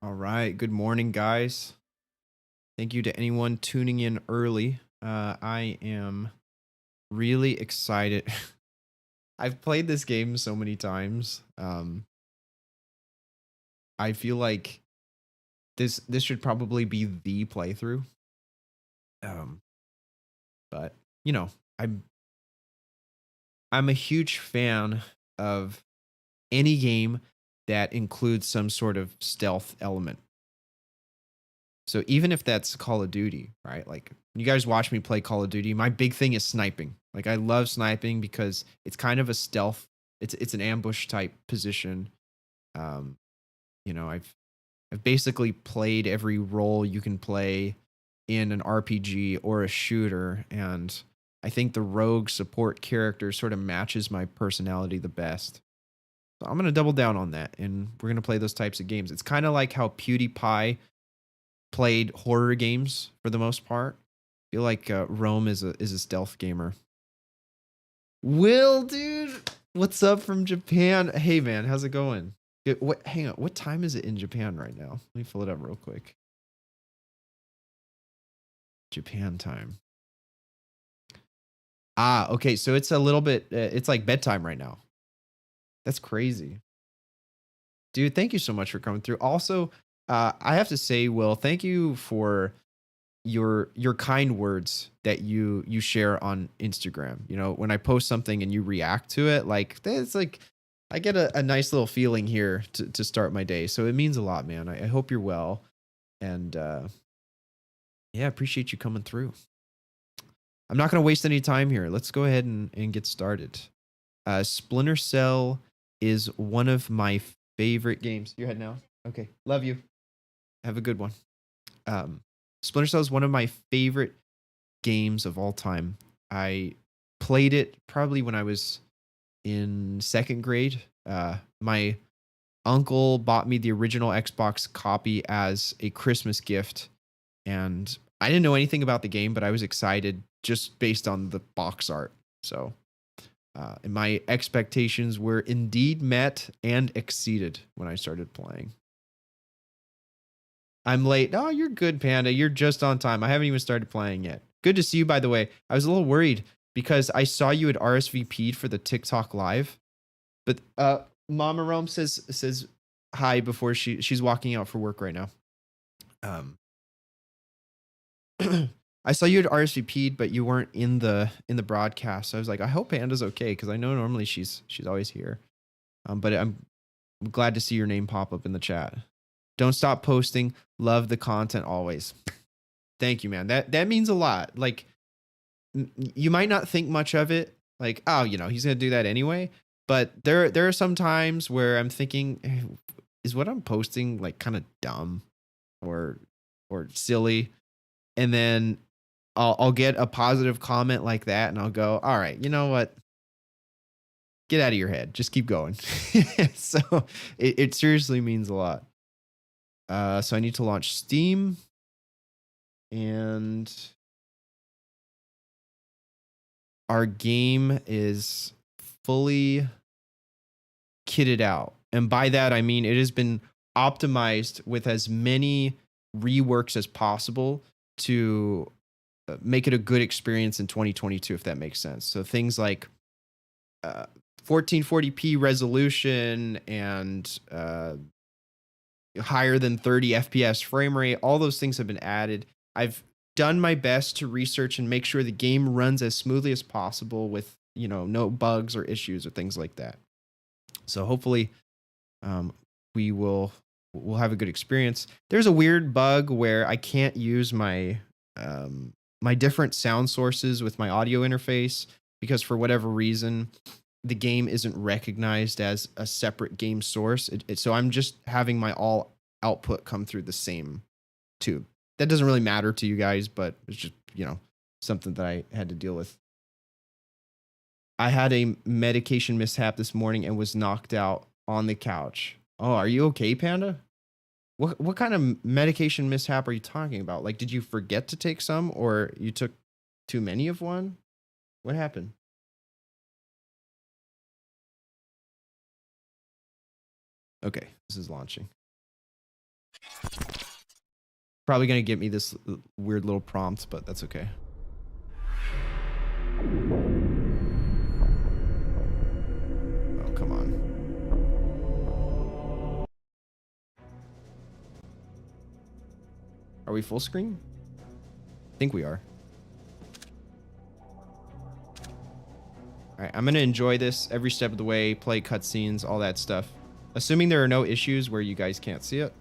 All right. Good morning, guys. Thank you to anyone tuning in early. I am really excited. I've played this game so many times. I feel like this should probably be the playthrough. Um, but you know, I'm I'm a huge fan of any game that includes some sort of stealth element. So even if that's Call of Duty, right? Like you guys watch me play Call of Duty, my big thing is sniping. Like I love sniping because it's kind of a stealth. It's an ambush type position. Um, I've basically played every role you can play in an RPG or a shooter, and I think the rogue support character sort of matches my personality the best. So I'm gonna double down on that, and we're gonna play those types of games. It's kind of like how PewDiePie played horror games for the most part. I feel like Rome is a stealth gamer. Will, dude, what's up from Japan? Hey, man, how's it going? What? Hang on. What time is it in Japan right now? Let me fill it up real quick. Japan time. Ah, okay. So it's a little bit. It's like bedtime right now. That's crazy, dude. Thank you so much for coming through. Also, I have to say, Will, thank you for your kind words that you share on Instagram. You know, when I post something and you react to it, like it's like I get a nice little feeling here to start my day. So it means a lot, man. I hope you're well. And yeah, appreciate you coming through. I'm not gonna waste any time here. Let's go ahead and get started. Splinter Cell is one of my favorite games. Your head now? Okay. Love you. Have a good one. Um, Splinter Cell is one of my favorite games of all time. I played it probably when I was in second grade. My uncle bought me the original Xbox copy as a Christmas gift, and I didn't know anything about the game, but I was excited just based on the box art. So, and my expectations were indeed met and exceeded when I started playing. I'm late. Oh, you're good, Panda. You're just on time. I haven't even started playing yet. Good to see you, by the way. I was a little worried because I saw you had RSVP'd for the TikTok live, but Mama Rome says hi before she's walking out for work right now. Um, I saw you had RSVP'd, but you weren't in the broadcast. So I was like, I hope Panda's okay because I know normally she's always here. But I'm glad to see your name pop up in the chat. Don't stop posting. Love the content always. Thank you, man. That means a lot. Like you might not think much of it, like, oh, he's gonna do that anyway. But there are some times where I'm thinking, is what I'm posting like kind of dumb or silly? And then I'll get a positive comment like that, and I'll go, all right, you know what? Get out of your head. Just keep going. So it seriously means a lot. So I need to launch Steam and our game is fully kitted out. And by that, I mean it has been optimized with as many reworks as possible to make it a good experience in 2022, if that makes sense. So things like 1440p resolution and higher than 30 FPS frame rate, all those things have been added. I've done my best to research and make sure the game runs as smoothly as possible with, no bugs or issues or things like that. So hopefully um, we'll have a good experience. There's a weird bug where I can't use my different sound sources with my audio interface because for whatever reason the game isn't recognized as a separate game source. So I'm just having my all output come through the same tube. That doesn't really matter to you guys, but it's just, something that I had to deal with. I had a medication mishap this morning and was knocked out on the couch. Oh, are you okay, Panda? What kind of medication mishap are you talking about? Like, did you forget to take some or you took too many of one? What happened? Okay, this is launching. Probably gonna get me this weird little prompt, but that's okay. Oh, come on. Are we full screen? I think we are. All right, I'm gonna enjoy this every step of the way, play cutscenes, all that stuff. Assuming there are no issues where you guys can't see it.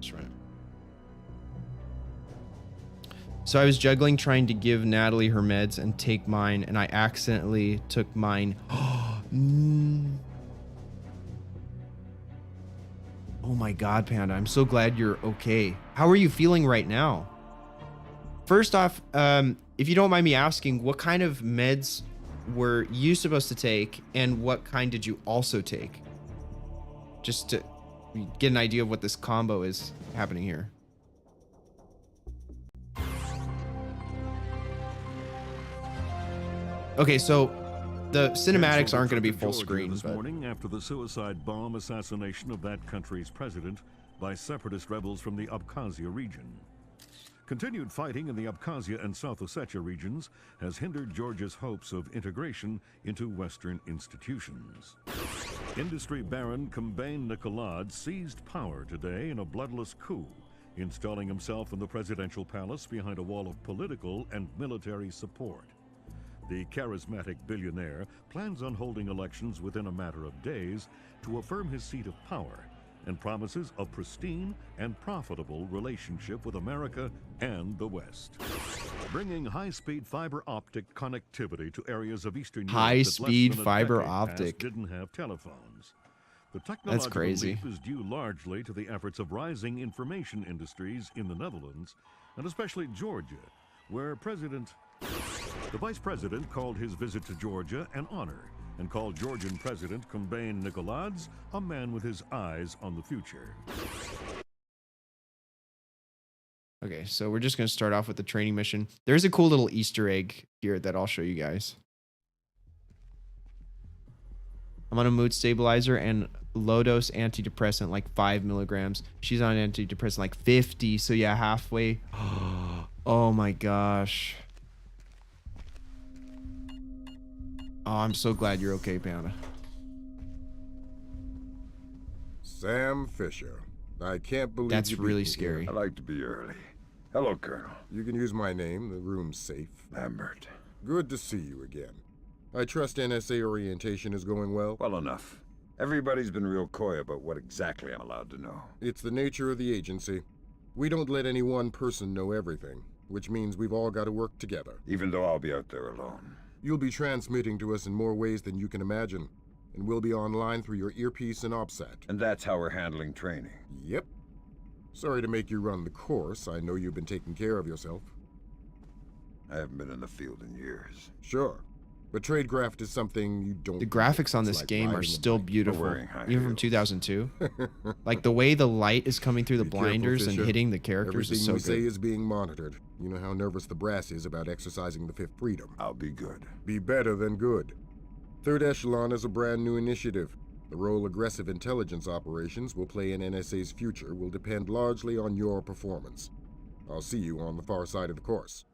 Just run it. So I was juggling trying to give Natalie her meds and take mine, and I accidentally took mine. Oh my God, Panda, I'm so glad you're okay. How are you feeling right now? First off, if you don't mind me asking, what kind of meds were you supposed to take, and what kind did you also take? Just to get an idea of what this combo is happening here. Okay, so the cinematics aren't going to be full screen. This morning, after the suicide bomb assassination of that country's president by separatist rebels from the Abkhazia region. Continued fighting in the Abkhazia and South Ossetia regions has hindered Georgia's hopes of integration into Western institutions. Industry baron Combain Nicolad seized power today in a bloodless coup, installing himself in the presidential palace behind a wall of political and military support. The charismatic billionaire plans on holding elections within a matter of days to affirm his seat of power and promises a pristine and profitable relationship with America and the West. Bringing high-speed fiber optic connectivity to areas of Eastern Europe high-speed fiber optic didn't have telephones. The technological leap is due largely to the efforts of rising information industries in the Netherlands, and especially Georgia, where the vice president called his visit to Georgia an honor and called Georgian President Combain Nicolad a man with his eyes on the future. Okay, so we're just going to start off with the training mission. There's a cool little Easter egg here that I'll show you guys. I'm on a mood stabilizer and low-dose antidepressant, like 5 milligrams. She's on antidepressant like 50, so yeah, halfway. Oh my gosh. Oh, I'm so glad you're okay, Panda. Sam Fisher. I can't believe that's really scary. I like to be early. Hello, Colonel. You can use my name. The room's safe. Lambert. Good to see you again. I trust NSA orientation is going well? Well enough. Everybody's been real coy about what exactly I'm allowed to know. It's the nature of the agency. We don't let any one person know everything, which means we've all got to work together. Even though I'll be out there alone. You'll be transmitting to us in more ways than you can imagine, and we'll be online through your earpiece and OPSAT. And that's how we're handling training. Yep. Sorry to make you run the course. I know you've been taking care of yourself. I haven't been in the field in years. Sure. But tradecraft is something you don't... The graphics on this game are still beautiful, even from 2002. Like the way the light is coming through the blinders and hitting the characters is so good. Everything we say is being monitored. You know how nervous the brass is about exercising the fifth freedom. I'll be good. Be better than good. Third Echelon is a brand new initiative. The role aggressive intelligence operations will play in NSA's future will depend largely on your performance. I'll see you on the far side of the course.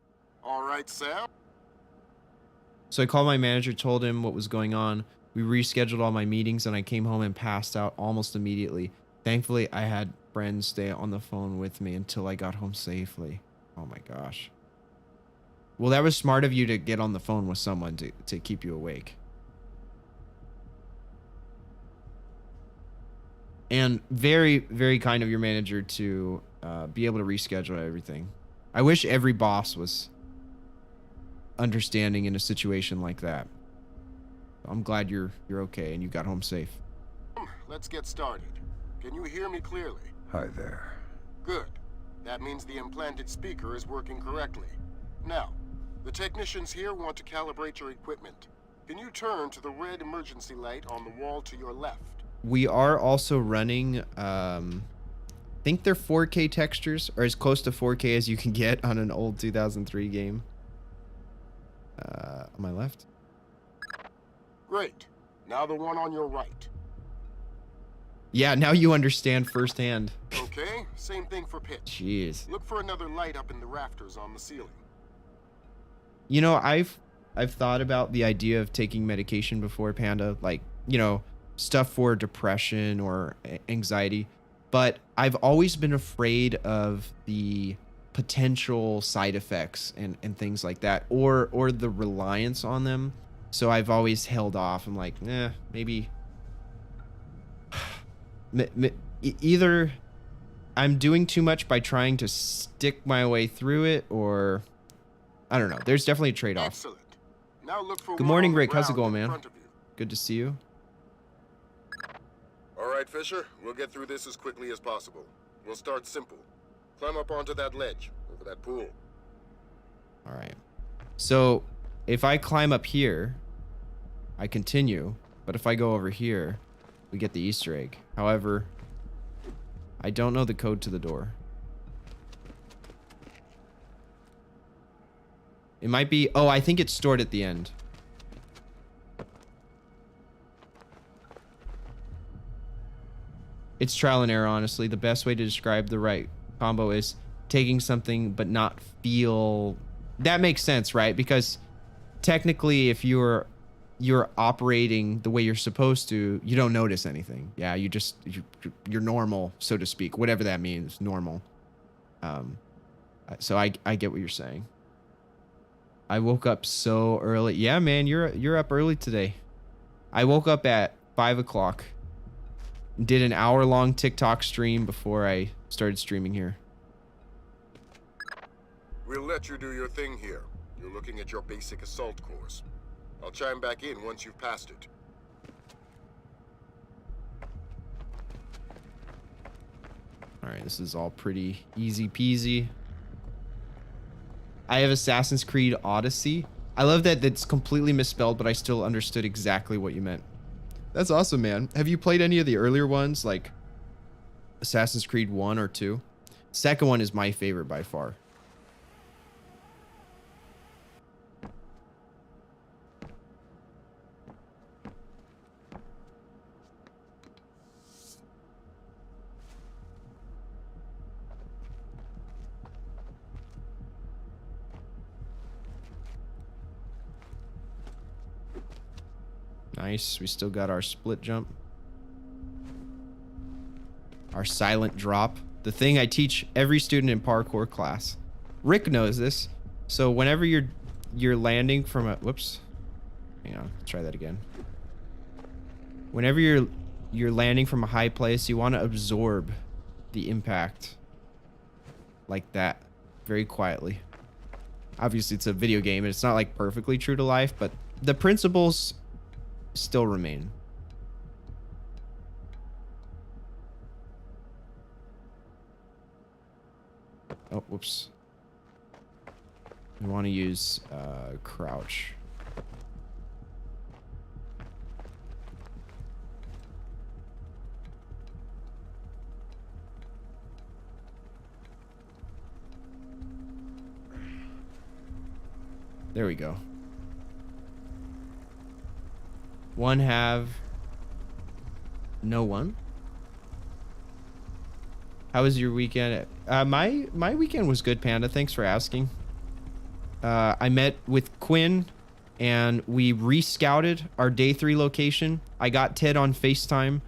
All right, Sam? So I called my manager, told him what was going on. We rescheduled all my meetings, and I came home and passed out almost immediately. Thankfully, I had friends stay on the phone with me until I got home safely. Oh my gosh. Well, that was smart of you to get on the phone with someone to keep you awake. And very, very kind of your manager to be able to reschedule everything. I wish every boss was understanding in a situation like that. I'm glad you're okay and you got home safe. Let's get started. Can you hear me clearly? Hi there. Good. That means the implanted speaker is working correctly. Now, the technicians here want to calibrate your equipment. Can you turn to the red emergency light on the wall to your left? We are also running, I think they're 4K textures, or as close to 4K as you can get on an old 2003 game. On my left. Great. Now the one on your right. Yeah, now you understand firsthand. Okay, same thing for pitch. Jeez. Look for another light up in the rafters on the ceiling. You know, I've thought about the idea of taking medication before, Panda, like, you know, stuff for depression or anxiety, but I've always been afraid of the potential side effects and things like that, or the reliance on them. So I've always held off. I'm like, maybe either I'm doing too much by trying to stick my way through it, or I don't know. There's definitely a trade-off. Excellent. Now look for Good one morning, on the Rick. How's it ground going, in man? front of you. Good to see you. All right, Fisher. We'll get through this as quickly as possible. We'll start simple. Climb up onto that ledge, over that pool. All right. So if I climb up here, I continue. But if I go over here, we get the Easter egg. However, I don't know the code to the door. It might be... Oh, I think it's stored at the end. It's trial and error, honestly. The best way to describe the right combo is taking something but not feel... That makes sense, right? Because technically, if you're operating the way you're supposed to, you don't notice anything. Yeah, you're normal, so to speak. Whatever that means, normal. So I get what you're saying. I woke up so early. Yeah, man, you're up early today. I woke up at 5 o'clock. Did an hour-long TikTok stream before I started streaming here. We'll let you do your thing here. You're looking at your basic assault course. I'll chime back in once you've passed it. All right, this is all pretty easy peasy. I have Assassin's Creed Odyssey. I love that it's completely misspelled, but I still understood exactly what you meant. That's awesome, man. Have you played any of the earlier ones, like Assassin's Creed 1 or 2? Second one is my favorite by far. Nice. We still got our split jump. Our silent drop. The thing I teach every student in parkour class. Rick knows this. So whenever you're landing from a... Whoops. Hang on. Let's try that again. Whenever you're landing from a high place, you want to absorb the impact. Like that. Very quietly. Obviously, it's a video game, and it's not like perfectly true to life, but the principles still remain. Oh, whoops. We want to use crouch. There we go. One have no one. How was your weekend? My weekend was good, Panda. Thanks for asking. I met with Quinn and we rescouted our day 3 location. I got Ted on FaceTime,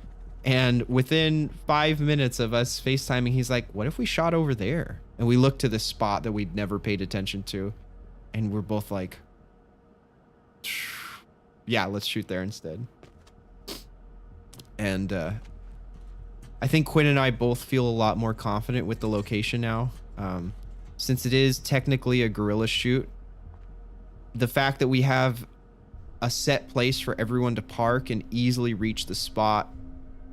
and within 5 minutes of us FaceTiming, he's like, what if we shot over there? And we looked to the spot that we'd never paid attention to, and we're both like, yeah, let's shoot there instead. And I think Quinn and I both feel a lot more confident with the location now. Since it is technically a guerrilla shoot, the fact that we have a set place for everyone to park and easily reach the spot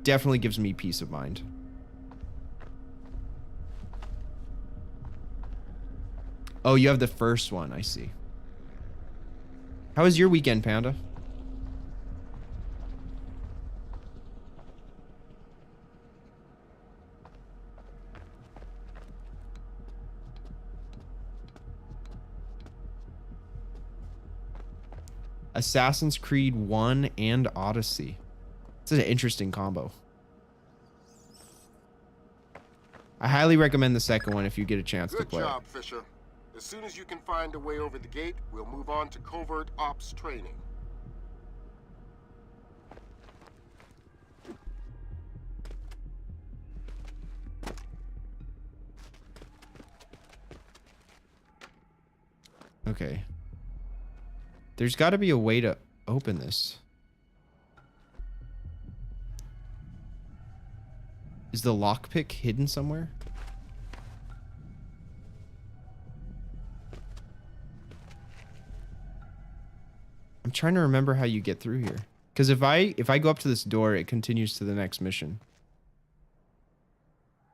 definitely gives me peace of mind. Oh, you have the first one. I see. How was your weekend, Panda? Assassin's Creed 1 and Odyssey. It's an interesting combo. I highly recommend the second one if you get a chance to Good play job, Fisher. As soon as you can find a way over the gate, we'll move on to covert ops training. it. Okay. There's got to be a way to open this. Is the lockpick hidden somewhere? I'm trying to remember how you get through here. Because if I go up to this door, it continues to the next mission.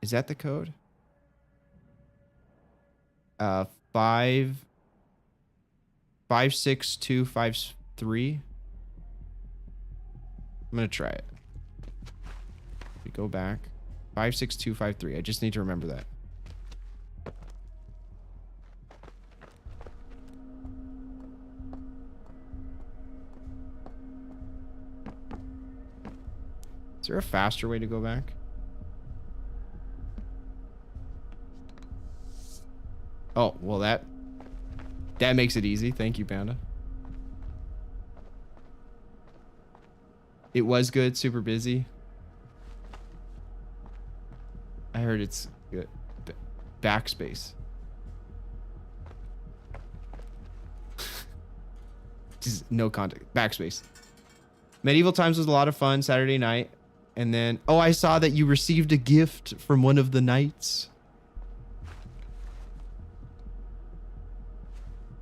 Is that the code? 56253. I'm gonna try it. We go back. 56253. I just need to remember that. Is there a faster way to go back? Oh, well that makes it easy. Thank you, Panda. It was good, super busy. I heard it's good. Backspace. Just no context. Backspace. Medieval Times was a lot of fun Saturday night. And then, oh, I saw that you received a gift from one of the knights.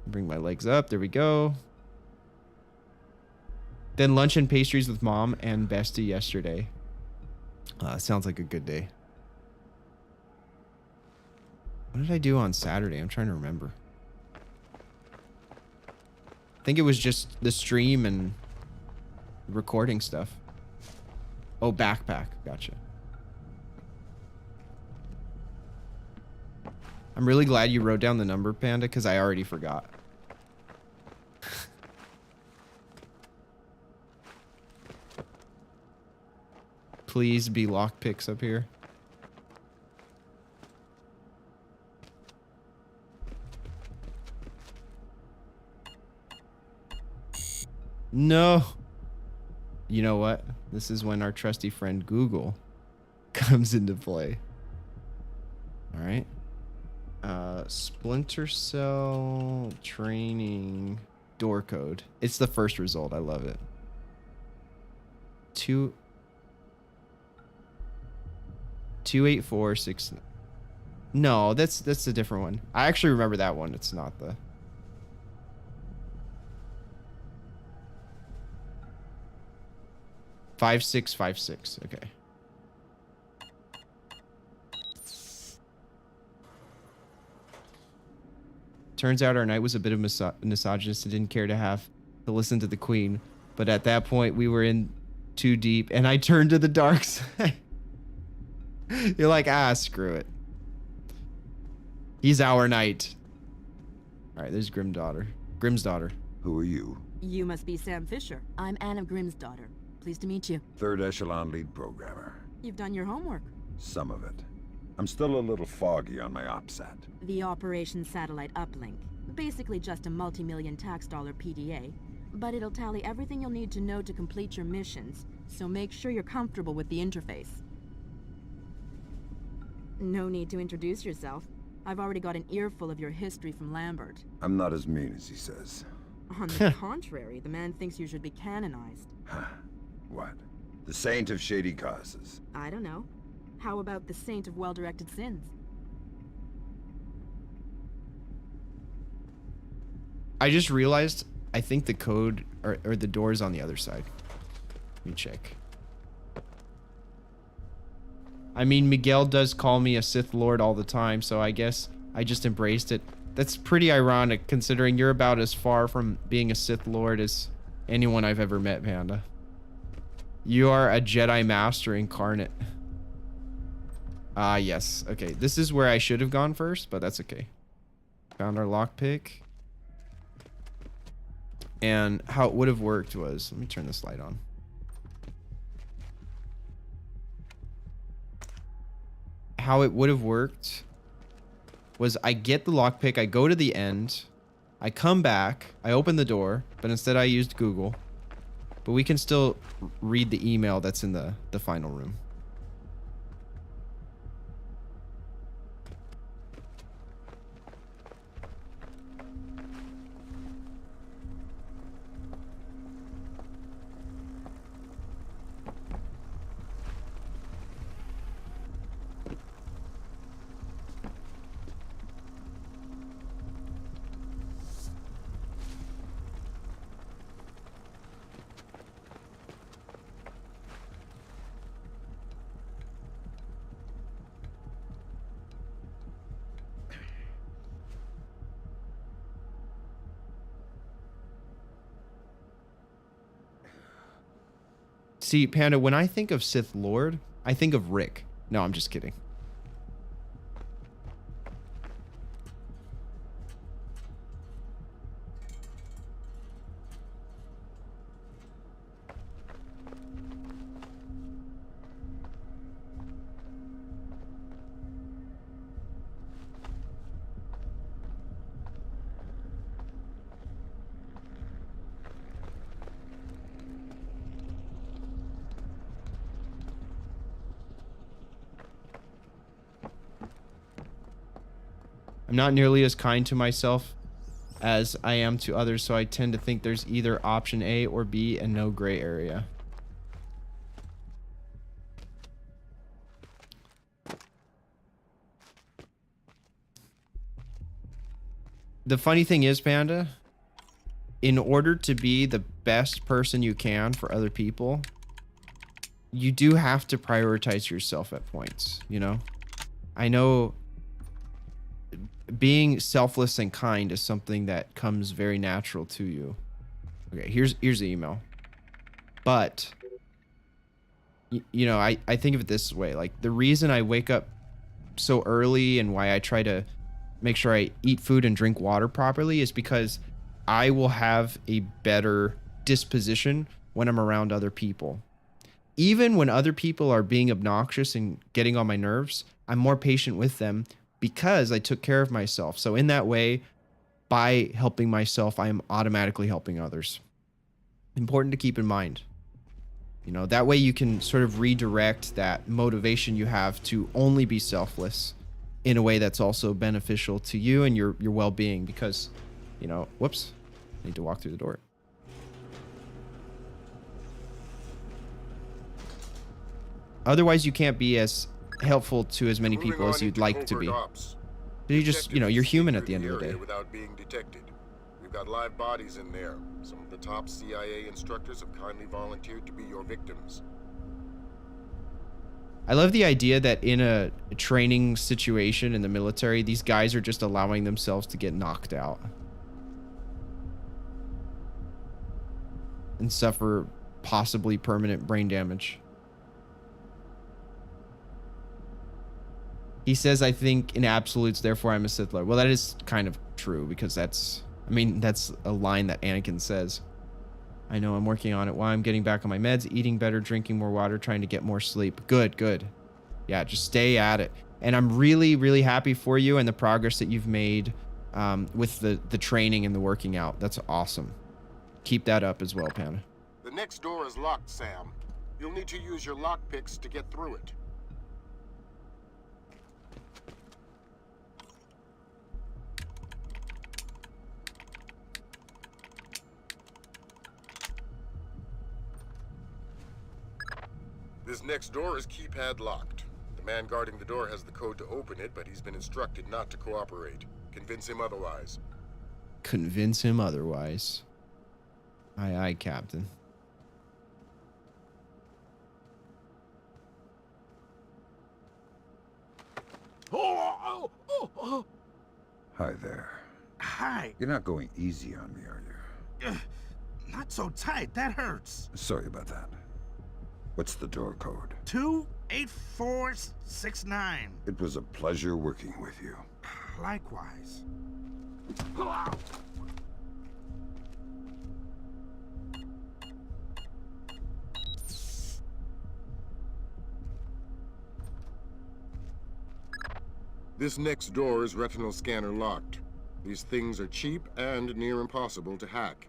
Bring my legs up. There we go. Then lunch and pastries with mom and bestie yesterday. Sounds like a good day. What did I do on Saturday? I'm trying to remember. I think it was just the stream and recording stuff. Oh, backpack. Gotcha. I'm really glad you wrote down the number, Panda, because I already forgot. Please be lockpicks up here. No. You know what? This is when our trusty friend Google comes into play. All right. Splinter cell training door code. It's the first result. I love it. 28469. No, that's a different one. I actually remember that one. It's not the 5656. Okay. Turns out our knight was a bit of misogynist and didn't care to listen to the queen. But at that point, we were in too deep, and I turned to the dark side. You're like, screw it. He's our knight. All right, there's Grimm's daughter. Who are you? You must be Sam Fisher. I'm Anna Grimm's daughter. Pleased to meet you. Third echelon lead programmer. You've done your homework. Some of it. I'm still a little foggy on my OPSAT. The Operation Satellite Uplink. Basically just a multi-million tax dollar PDA. But it'll tally everything you'll need to know to complete your missions. So make sure you're comfortable with the interface. No need to introduce yourself. I've already got an earful of your history from Lambert. I'm not as mean as he says. On the contrary, the man thinks you should be canonized. What? The saint of shady causes. I don't know. How about the saint of well-directed sins? I just realized I think the code or the door is on the other side. Let me check. I mean, Miguel does call me a Sith Lord all the time, so I guess I just embraced it. That's pretty ironic, considering you're about as far from being a Sith Lord as anyone I've ever met, Panda. You are a Jedi Master incarnate. Yes. Okay, this is where I should have gone first, but that's okay. Found our lockpick. And how it would have worked was... Let me turn this light on. how it would have worked was I get the lockpick, I go to the end, I come back, I open the door, but instead I used Google. But we can still read the email that's in the final room. See, Panda, when I think of Sith Lord, I think of Rick. No, I'm just kidding. I'm not nearly as kind to myself as I am to others, so I tend to think there's either option A or B and no gray area. The funny thing is, Panda, in order to be the best person you can for other people, you do have to prioritize yourself at points, you know? I know being selfless and kind is something that comes very natural to you. Okay, here's the email. But you know, I think of it this way, like the reason I wake up so early and why I try to make sure I eat food and drink water properly is because I will have a better disposition when I'm around other people. Even when other people are being obnoxious and getting on my nerves, I'm more patient with them because I took care of myself. So in that way, by helping myself, I am automatically helping others. Important to keep in mind. You know, that way you can sort of redirect that motivation you have to only be selfless in a way that's also beneficial to you and your well-being because, you know, whoops, I need to walk through the door. Otherwise, you can't be as helpful to as many people as you'd like to be. You just, you know, you're human at the end of the day. Without being detected. We've got live bodies in there. Some of the top CIA instructors have kindly volunteered to be your victims. I love the idea that in a training situation in the military, these guys are just allowing themselves to get knocked out and suffer possibly permanent brain damage. He says, I think in absolutes, therefore I'm a Sith Lord. Well, that is kind of true because that's a line that Anakin says. I know I'm working on it. While I'm getting back on my meds, eating better, drinking more water, trying to get more sleep. Good. Yeah, just stay at it. And I'm really, really happy for you and the progress that you've made with the training and the working out. That's awesome. Keep that up as well, Panda. The next door is locked, Sam. You'll need to use your lockpicks to get through it. This next door is keypad locked. The man guarding the door has the code to open it, but he's been instructed not to cooperate. Convince him otherwise. Convince him otherwise. Aye, Captain. Hi there. Hi. You're not going easy on me, are you? Not so tight. That hurts. Sorry about that. What's the door code? 28469. It was a pleasure working with you. Likewise. This next door is retinal scanner locked. These things are cheap and near impossible to hack.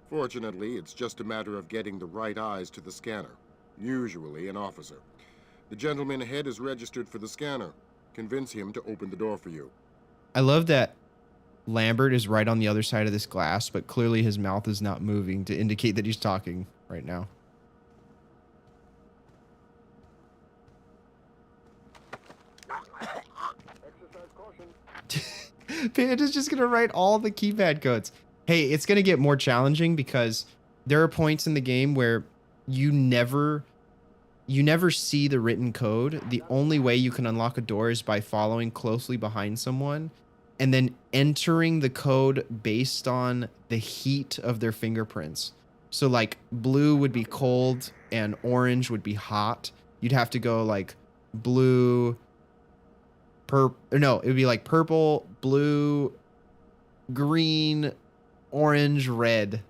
Fortunately, it's just a matter of getting the right eyes to the scanner, usually an officer. The gentleman ahead is registered for the scanner. Convince him to open the door for you. I love that Lambert is right on the other side of this glass, but clearly his mouth is not moving to indicate that he's talking right now. Panda's just gonna write all the keypad codes. Hey, it's gonna get more challenging because there are points in the game where you never see the written code. The only way you can unlock a door is by following closely behind someone and then entering the code based on the heat of their fingerprints. So like blue would be cold and orange would be hot. You'd have to go like blue, it would be like purple, blue, green, orange, red.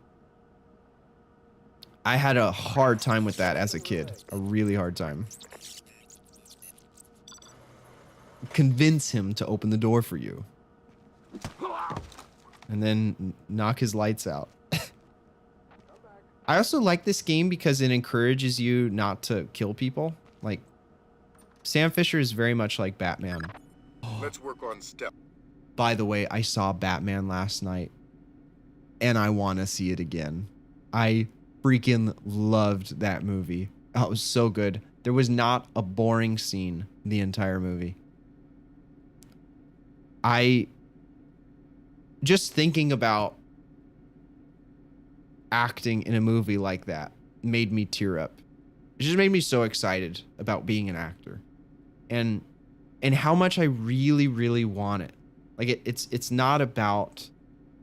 I had a hard time with that as a kid. A really hard time. Convince him to open the door for you. And then knock his lights out. I also like this game because it encourages you not to kill people. Like, Sam Fisher is very much like Batman. Let's work on step. By the way, I saw Batman last night, and I want to see it again. I freaking loved that movie. Oh, it was so good. There was not a boring scene the entire movie. Just thinking about acting in a movie like that made me tear up. It just made me so excited about being an actor. And how much I really, really want it. Like it's not about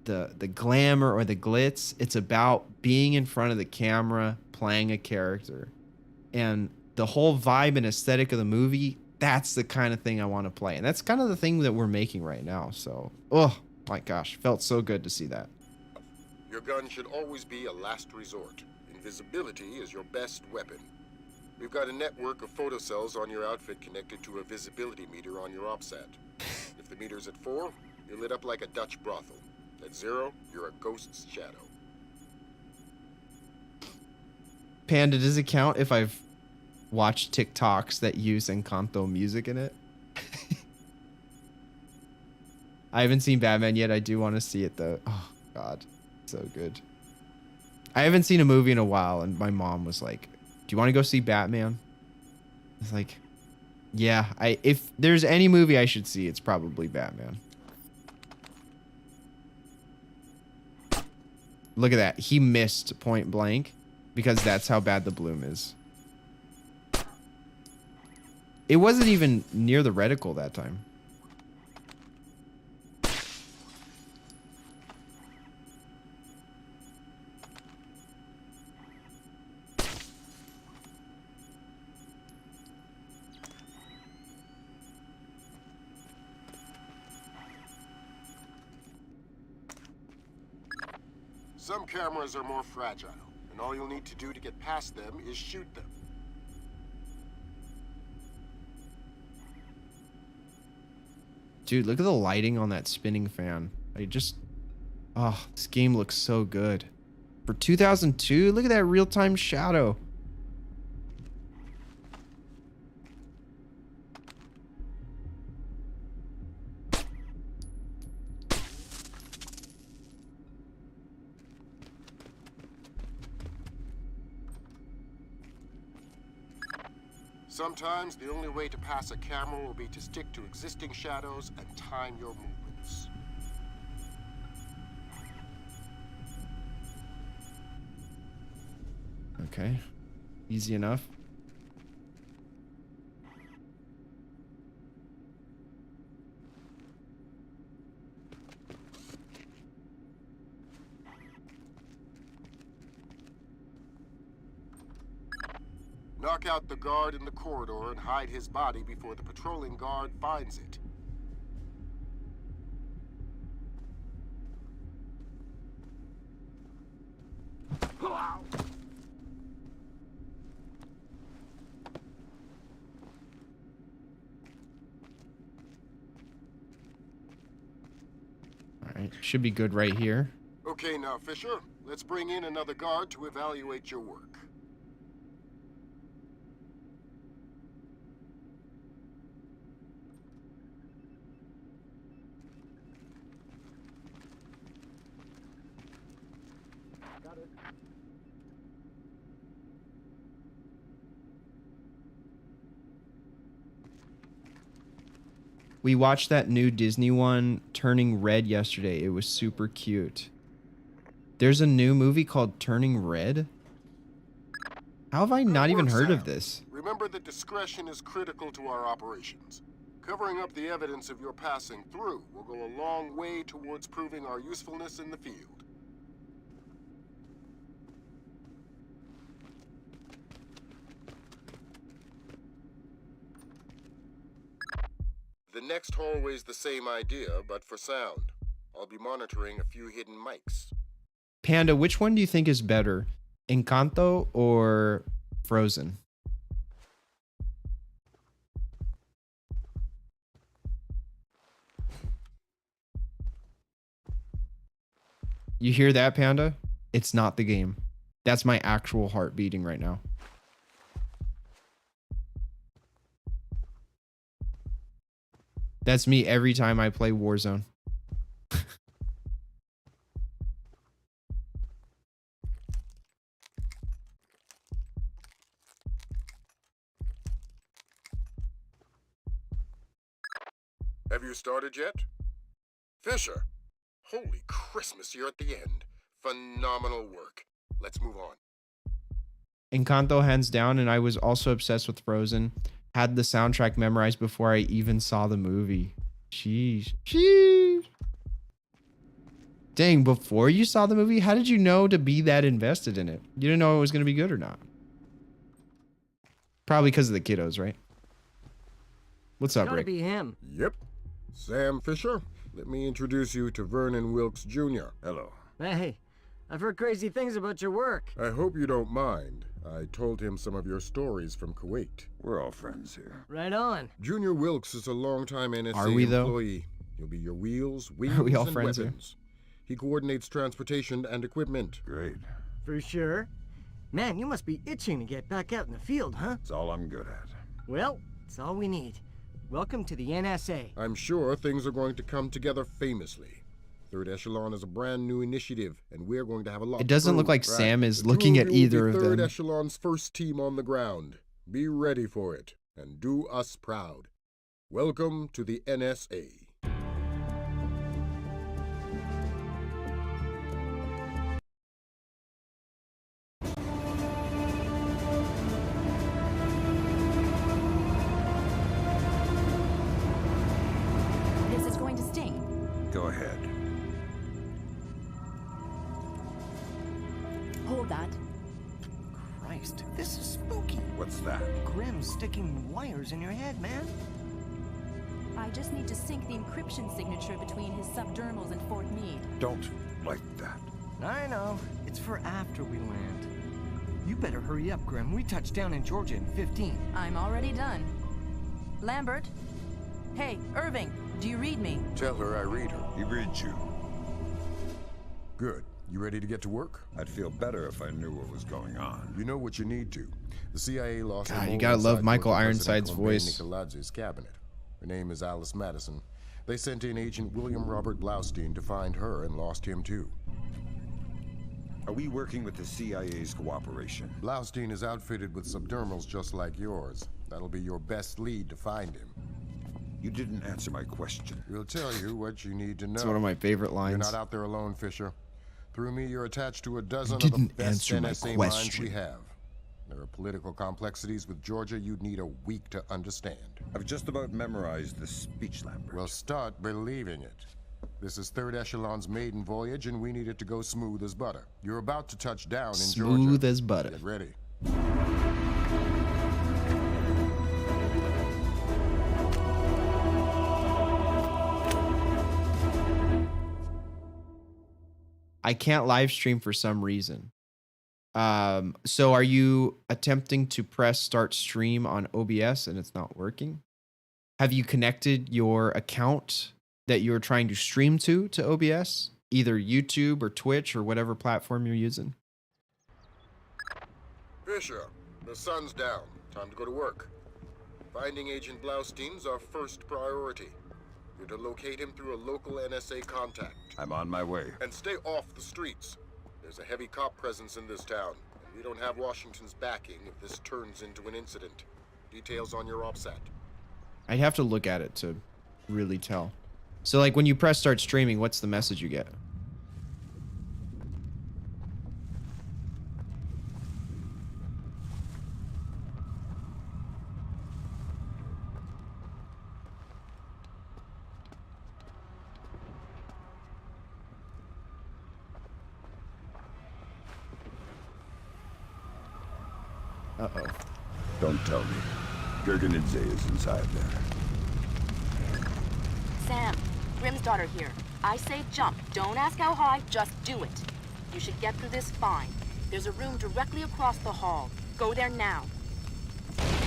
the glamour or the glitz. It's about being in front of the camera, playing a character. And the whole vibe and aesthetic of the movie, that's the kind of thing I want to play. And that's kind of the thing that we're making right now. So, oh my gosh, felt so good to see that. Your gun should always be a last resort. Invisibility is your best weapon. We've got a network of photocells on your outfit connected to a visibility meter on your OPSAT. If the meter's at 4, you're lit up like a Dutch brothel. At 0, you're a ghost's shadow. Panda, does it count if I've watched TikToks that use Encanto music in it? I haven't seen Batman yet. I do want to see it though. Oh God, so good. I haven't seen a movie in a while, and my mom was like, "Do you want to go see Batman?" I was like, "Yeah, if there's any movie I should see, it's probably Batman." Look at that. He missed point blank because that's how bad the bloom is. It wasn't even near the reticle that time. Some cameras are more fragile, and all you'll need to do to get past them is shoot them. Dude, look at the lighting on that spinning fan. Oh, this game looks so good. For 2002, look at that real-time shadow. Sometimes the only way to pass a camera will be to stick to existing shadows and time your movements. Okay, easy enough. Knock out the guard in the corridor and hide his body before the patrolling guard finds it. should be good right here. Okay, now, Fisher, let's bring in another guard to evaluate your work. We watched that new Disney one, Turning Red, yesterday. It was super cute. There's a new movie called Turning Red? How have I not even heard of this? Remember that discretion is critical to our operations. Covering up the evidence of your passing through will go a long way towards proving our usefulness in the field. The next hallway's the same idea, but for sound. I'll be monitoring a few hidden mics. Panda, which one do you think is better? Encanto or Frozen? You hear that, Panda? It's not the game. That's my actual heart beating right now. That's me every time I play Warzone. Have you started yet? Fisher, holy Christmas, you're at the end. Phenomenal work. Let's move on. Encanto hands down, and I was also obsessed with Frozen. Had the soundtrack memorized before I even saw the movie. Sheesh. Sheesh. Dang, before you saw the movie, how did you know to be that invested in it? You didn't know it was going to be good or not? Probably because of the kiddos, right? What's up, Gotta Rick? be him. Yep. Sam Fisher, let me introduce you to Vernon Wilkes Jr. Hello. Hey, I've heard crazy things about your work. I hope you don't mind. I told him some of your stories from Kuwait. We're all friends here. Right on. Junior Wilkes is a longtime NSA Are we, though? employee. He'll be your wheels, wings, we all and friends here? weapons. He coordinates transportation and equipment. Great. For sure. Man, you must be itching to get back out in the field, huh? It's all I'm good at. Well, it's all we need. Welcome to the NSA. I'm sure things are going to come together famously. Third Echelon is a brand new initiative, and we're going to have a lot It doesn't to look prove. like Sam is The two looking of at you will be either of Third them. Echelon's first team on the ground. Be ready for it, and do us proud. Welcome to the NSA. This is going to sting. Go ahead. Hold that. Christ, this is spooky. What's that? Grim sticking wires in your head, man. I just need to sync the encryption signature between his subdermals and Fort Meade. Don't like that. I know. It's for after we land. You better hurry up, Grim. We touch down in Georgia in 15. I'm already done. Lambert? Hey, Irving, do you read me? Tell her I read her. He reads you. Good. You ready to get to work? I'd feel better if I knew what was going on. You know what you need to. The CIA lost God, a you mole gotta love inside Michael Georgia Ironside's President voice. Nicoladz's cabinet. Her name is Alice Madison. They sent in Agent William Robert Blaustein to find her and lost him too. Are we working with the CIA's cooperation? Blaustein is outfitted with subdermals just like yours. That'll be your best lead to find him. You didn't answer my question. We'll tell you what you need to know. It's one of my favorite You're lines. not out there alone, Fisher. Through me, you're attached to a dozen of didn't the best answer my NSA minds question. we have. There are political complexities with Georgia you'd need a week to understand. I've just about memorized the speech, Lambert. Well, start believing it. This is Third Echelon's maiden voyage, and we need it to go smooth as butter. You're about to touch down in Georgia. Smooth as butter. Get ready. I can't live stream for some reason. So are you attempting to press start stream on OBS and it's not working? Have you connected your account that you're trying to stream to OBS, either YouTube or Twitch or whatever platform you're using. Fisher, the sun's down. Time to go to work. Finding Agent Blaustein's our first priority. You're to locate him through a local NSA contact. I'm on my way. And stay off the streets. There's a heavy cop presence in this town, and we don't have Washington's backing if this turns into an incident. Details on your OPSAT. I'd have to look at it to really tell. So like when you press start streaming, what's the message you get? Uh-oh. Don't tell me. Gergenidze is inside there. Sam, Grim's daughter here. I say jump. Don't ask how high, just do it. You should get through this fine. There's a room directly across the hall. Go there now.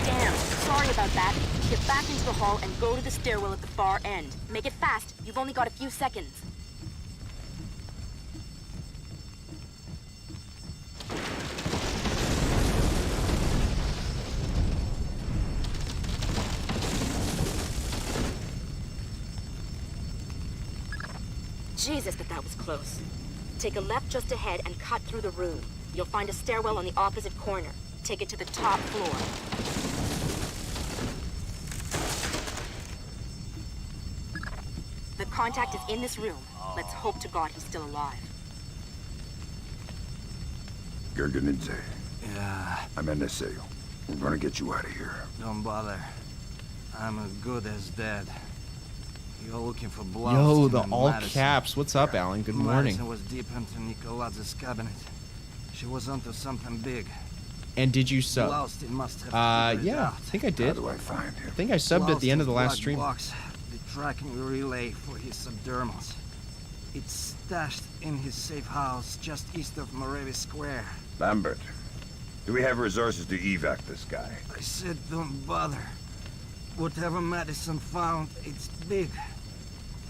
Damn, sorry about that. Get back into the hall and go to the stairwell at the far end. Make it fast. You've only got a few seconds. Jesus, that was close. Take a left just ahead and cut through the room. You'll find a stairwell on the opposite corner. Take it to the top floor. The contact is in this room. Let's hope to God he's still alive. Gergenidze, Yeah, I'm NSA. We're gonna get you out of here. don't bother. I'm as good as dead. You're looking for Yo, Blaustein the and all Madison. caps. What's up, Alan? Good morning. Madison was deep into Nicolaz's cabinet. She was onto something big. And did you sub? Blaustein must have figured it Yeah, out. I think I How did. do I find him? I think I subbed at the end of the last Blaustein's stream. black box, the tracking relay for his subdermals. It's stashed in his safe house just east of Moravi Square. Lambert, do we have resources to evac this guy? I said don't bother. Whatever Madison found, it's big.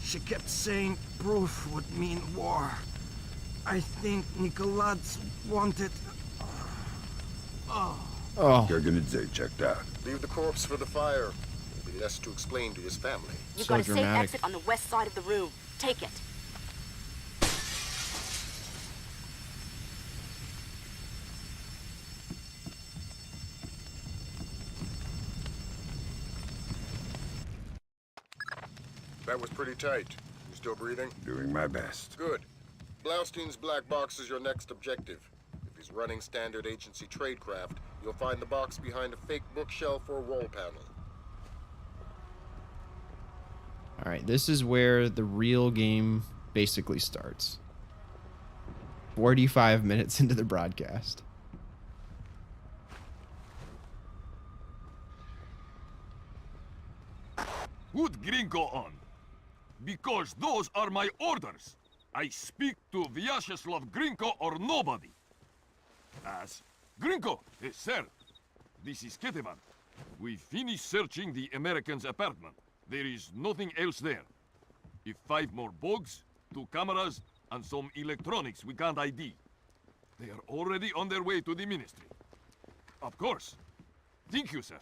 She kept saying proof would mean war. I think Nicolaz wanted... Oh, Gergenidze checked out. Leave the corpse for the fire. There'll be less to explain to his family. You've So got a safe dramatic. exit on the west side of the room. Take it. That was pretty tight. You still breathing? Doing my best. Good. Blaustein's black box is your next objective. If he's running standard agency tradecraft, you'll find the box behind a fake bookshelf or wall panel. all right. This is where the real game basically starts. 45 minutes into the broadcast. Put Gringo on. Because those are my orders. I speak to Vyacheslav Gringo or nobody. As Gringo, sir. This is Ketevan. We finished searching the American's apartment. There is nothing else there. If 5 more bugs, 2 cameras, and some electronics we can't ID. They are already on their way to the ministry. Of course. Thank you, sir.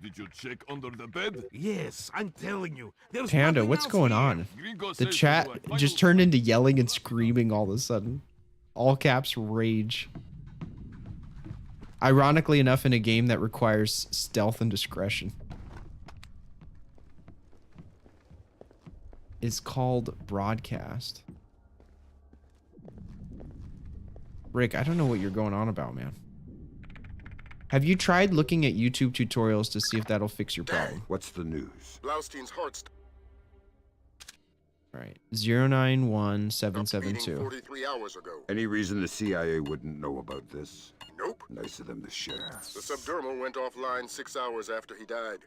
Did you check under the bed? Yes, I'm telling you. There's Panda, nothing what's else going here. on? Gringo The says chat to do a final just turned into yelling and screaming all of a sudden. All caps rage. Ironically enough, in a game that requires stealth and discretion. It's called broadcast. Rick, I don't know what you're going on about, man. Have you tried looking at YouTube tutorials to see if that'll fix your problem? What's the news? Blaustein's heart's All right. stopped beating 091772. 43 hours ago. Any reason the CIA wouldn't know about this? Nope. Nice of them to share. The subdermal went offline 6 hours after he died.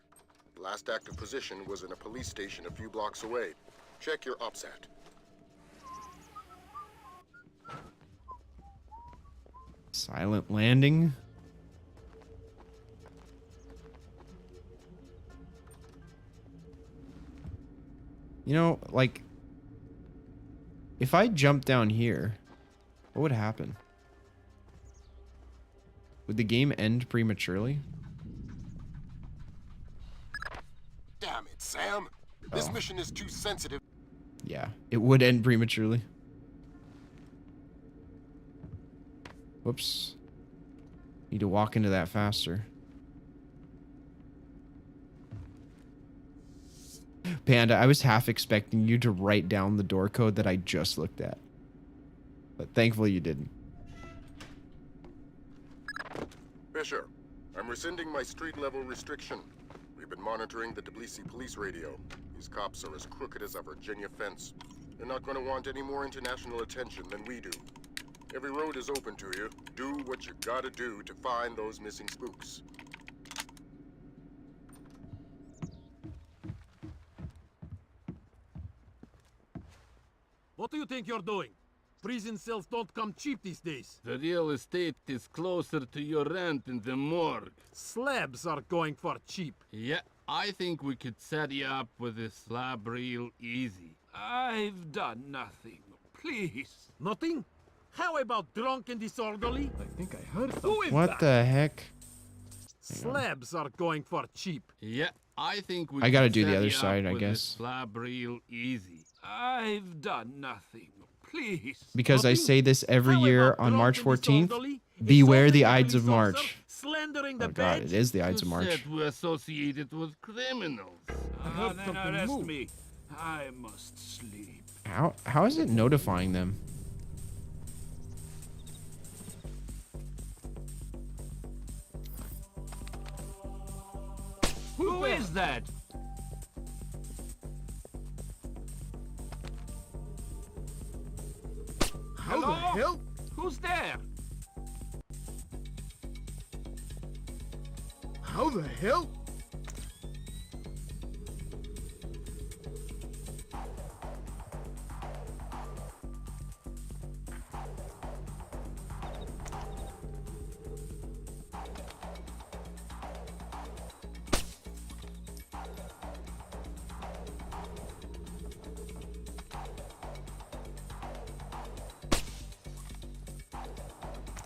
The last active position was in a police station a few blocks away. Check your OPSAT. Silent landing. You know, like, if I jump down here, what would happen? Would the game end prematurely? Damn it, Sam. This mission is too sensitive. Yeah, it would end prematurely. Whoops. Need to walk into that faster. Panda, I was half expecting you to write down the door code that I just looked at. But thankfully you didn't. Fisher, I'm rescinding my street-level restriction. We've been monitoring the Tbilisi police radio. These cops are as crooked as a Virginia fence. They're not going to want any more international attention than we do. Every road is open to you. Do what you gotta do to find those missing spooks. What do you think you're doing? Prison cells don't come cheap these days. The real estate is closer to your rent in the morgue. Slabs are going for cheap. Yeah, I think we could set you up with a slab real easy. I've done nothing. Please. Nothing? How about drunk and disorderly? I think I heard something. Who is What that? the heck? Slabs are going for cheap. Yeah, I think we I gotta could do the set other you up side, I with a guess. slab real easy. I've done nothing. Please. Because I Nothing? say this every How year about on drunk March and 14th. disorderly? Beware Assaulting the a Ides of police officer? March. Slandering the Oh god, badge? it is the Ides You of March. said we associated with criminals. Then arrest me. I must sleep. How is it notifying them? Who is that? Hello? the hell? Who's there? How the hell?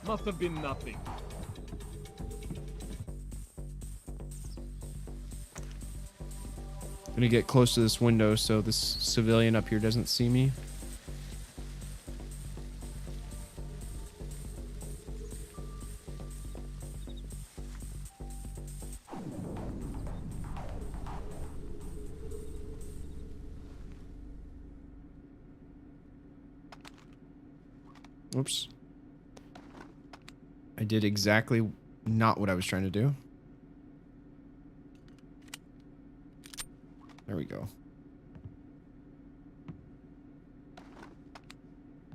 Must have been nothing. I'm gonna get close to this window so this civilian up here doesn't see me. Oops. I did exactly not what I was trying to do. There we go.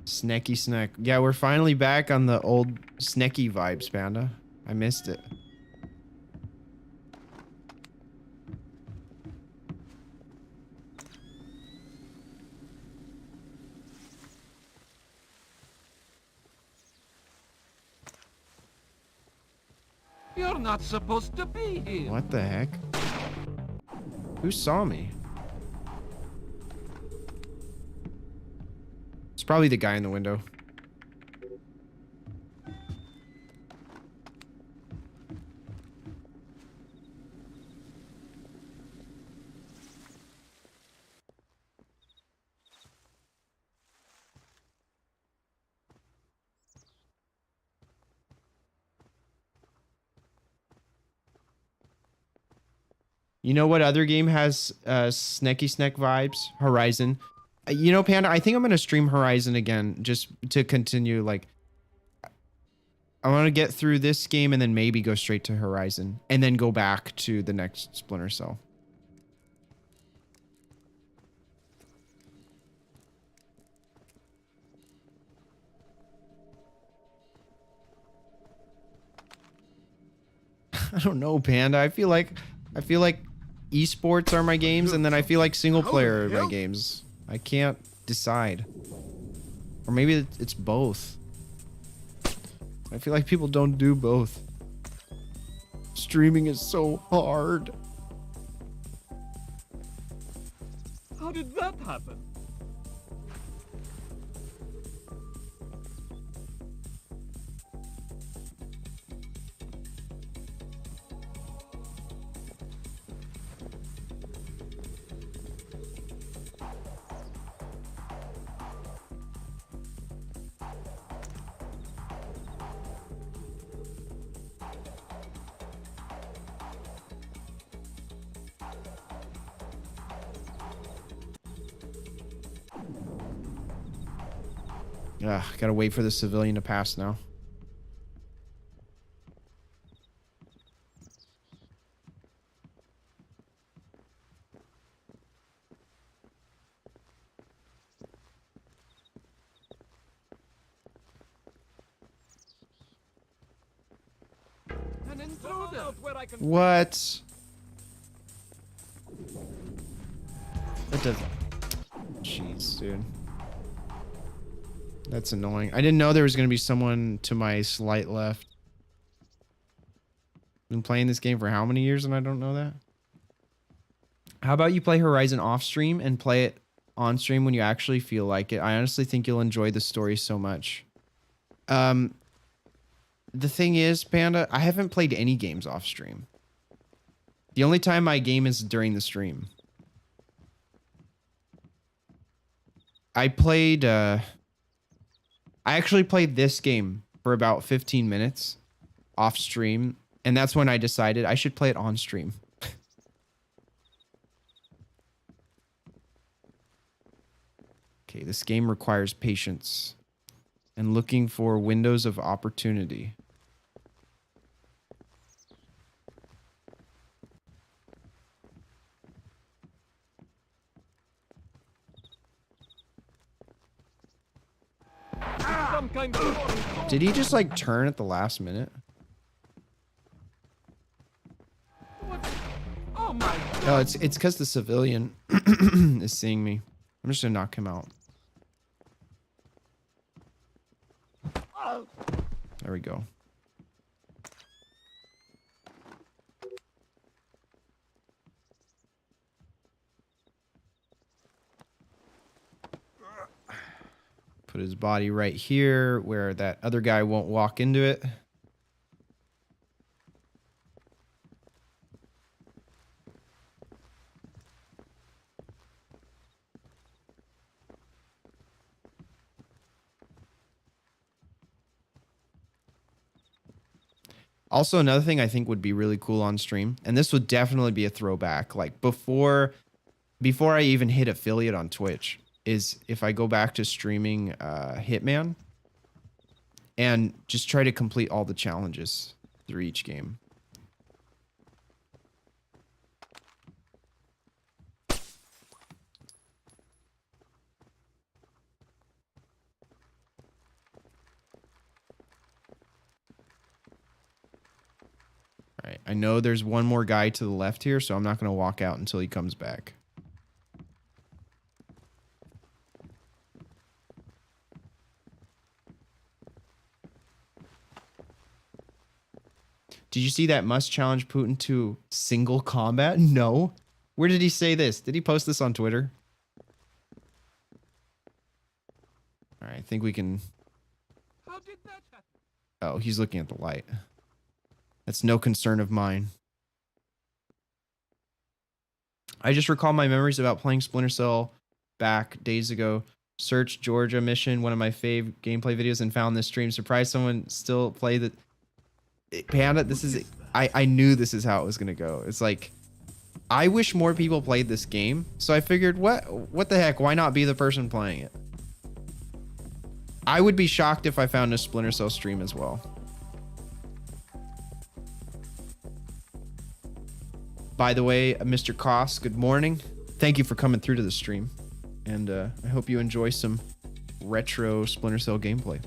Snacky snack. Yeah, we're finally back on the old snacky vibes, Panda. I missed it. You're not supposed to be here. What the heck? Who saw me? It's probably the guy in the window. You know what other game has snacky snack vibes? Horizon. You know, Panda, I think I'm going to stream Horizon again just to continue. Like, I want to get through this game and then maybe go straight to Horizon and then go back to the next Splinter Cell. I don't know, Panda. I feel like esports are my games, and then I feel like single player are my games. I can't decide. Or maybe it's both. I feel like people don't do both. Streaming is so hard. How did did that happen? Gotta wait for the civilian to pass now. An intruder. What? That doesn't. Jeez, dude. That's annoying. I didn't know there was going to be someone to my slight left. Been playing this game for how many years and I don't know that? How about you play Horizon off stream and play it on stream when you actually feel like it? I honestly think you'll enjoy the story so much. The thing is, Panda, I haven't played any games off stream. The only time I game is during the stream. I actually played this game for about 15 minutes off stream, and that's when I decided I should play it on stream. Okay, this game requires patience and looking for windows of opportunity. Did he just like turn at the last minute? Oh my God. No, it's because the civilian is seeing me. I'm just gonna knock him out. There we go. Put his body right here where that other guy won't walk into it. Also, another thing I think would be really cool on stream, and this would definitely be a throwback, like before I even hit affiliate on Twitch, is if I go back to streaming Hitman and just try to complete all the challenges through each game. All right, I know there's one more guy to the left here, so I'm not going to walk out until he comes back. Did you see that must challenge Putin to single combat? No. Where did he say this? Did he post this on Twitter? All right, I think we can... How did that happen? Oh, he's looking at the light. That's no concern of mine. I just recall my memories about playing Splinter Cell back days ago. Searched Georgia mission, one of my fave gameplay videos, and found this stream. Surprised someone still play the... Panda, this is... I knew this is how it was going to go. It's like... I wish more people played this game. So I figured, what the heck? Why not be the person playing it? I would be shocked if I found a Splinter Cell stream as well. By the way, Mr. Koss, good morning. Thank you for coming through to the stream. And I hope you enjoy some retro Splinter Cell gameplay.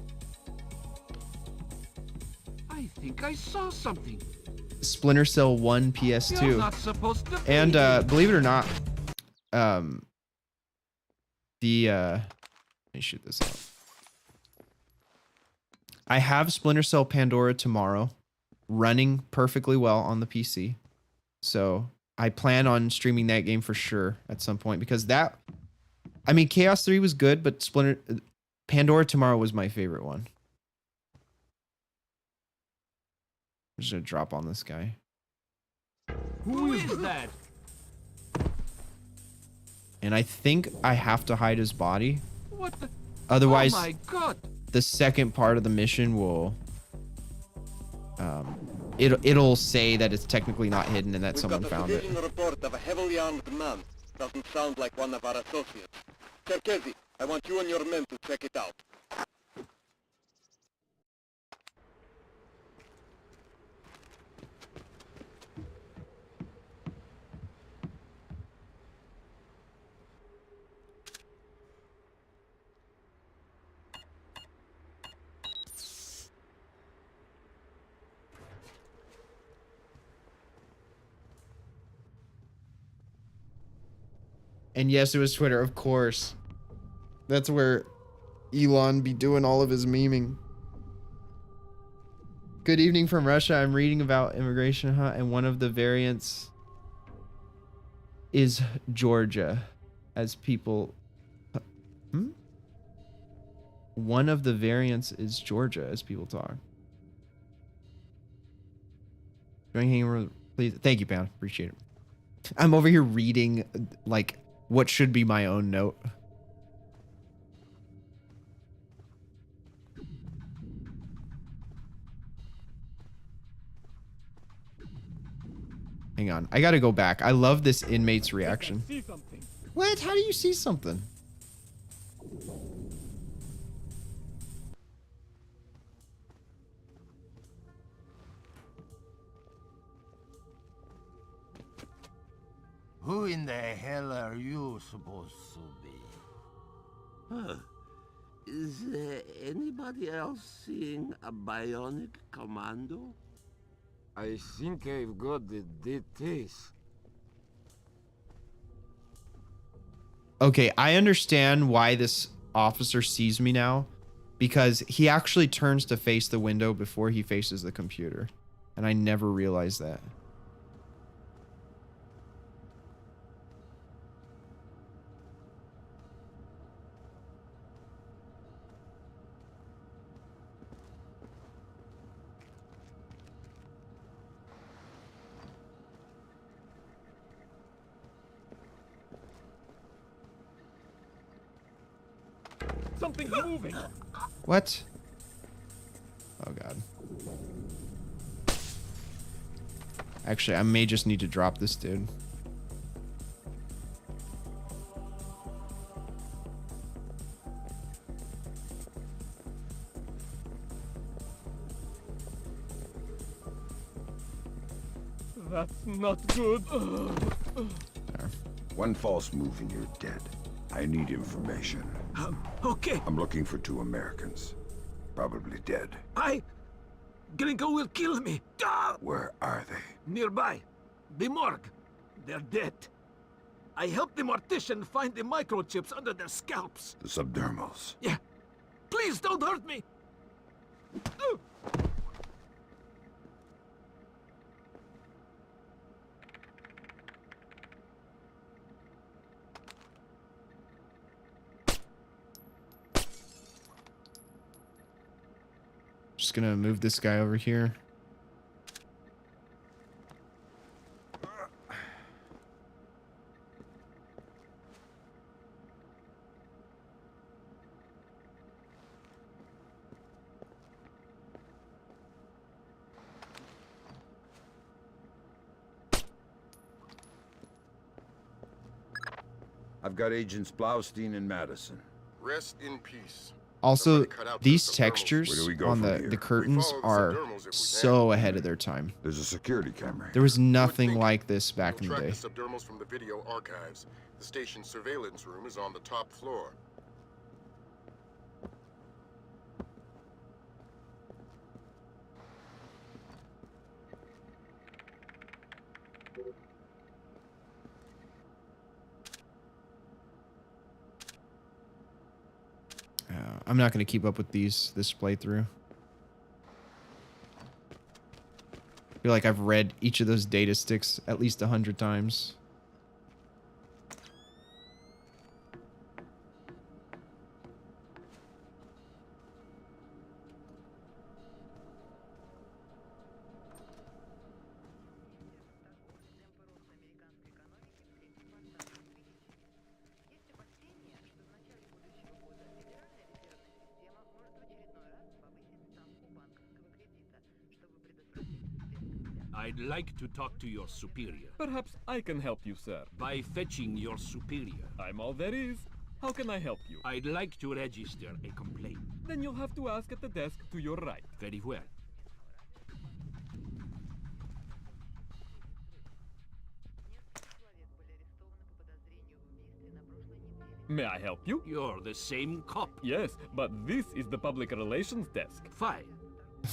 I think I saw something. Splinter Cell 1 PS2. You're not supposed to And be. believe it or not, let me shoot this out. I have Splinter Cell Pandora tomorrow running perfectly well on the PC. So I plan on streaming that game for sure at some point, because that I mean, Chaos 3 was good, but Pandora Tomorrow was my favorite one. I'm just gonna drop on this guy. Who is that? And I think I have to hide his body. What the? Otherwise, Oh my God. the second part of the mission will it'll say that it's technically not hidden and that someone found it. Report of a heavily armed man. Doesn't sound like one of our associates. Cherkezi, I want you and your men to check it out. And yes, it was Twitter, of course. That's where Elon be doing all of his memeing. Good evening from Russia. I'm reading about immigration, and one of the variants is Georgia, as people... One of the variants is Georgia, as people talk. Please. Thank you, Pound. Appreciate it. I'm over here reading, like, what should be my own note. Hang on. I gotta go back. I love this inmate's reaction. What? How do you see something? Who in the hell are you supposed to be? Huh. Is anybody else seeing a bionic commando? I think I've got the details. Okay, I understand why this officer sees me now, because he actually turns to face the window before he faces the computer. And I never realized that. Something's moving. What? Oh god. Actually, I may just need to drop this dude. That's not good. One false move and you're dead. I need information. Okay. I'm looking for 2 Americans. Probably dead. Gringo will kill me. Ah! Where are they? Nearby. The morgue. They're dead. I helped the mortician find the microchips under their scalps. The subdermals. Yeah. Please don't hurt me. Just gonna move this guy over here. I've got Agents Blaustein and Madison. Rest in peace. Also, these Where textures do we go on from here? the curtains are so ahead of their time. There's a security camera. There was nothing like this back in the Track day. the subdermals from the video archives. The station's surveillance room is on the top floor. I'm not going to keep up with this playthrough. I feel like I've read each of those data sticks at least 100 times. I'd like to talk to your superior. Perhaps I can help you, sir. By fetching your superior. I'm all there is. How can I help you? I'd like to register a complaint. Then you'll have to ask at the desk to your right. Very well. May I help you? You're the same cop. Yes, but this is the public relations desk. Fine.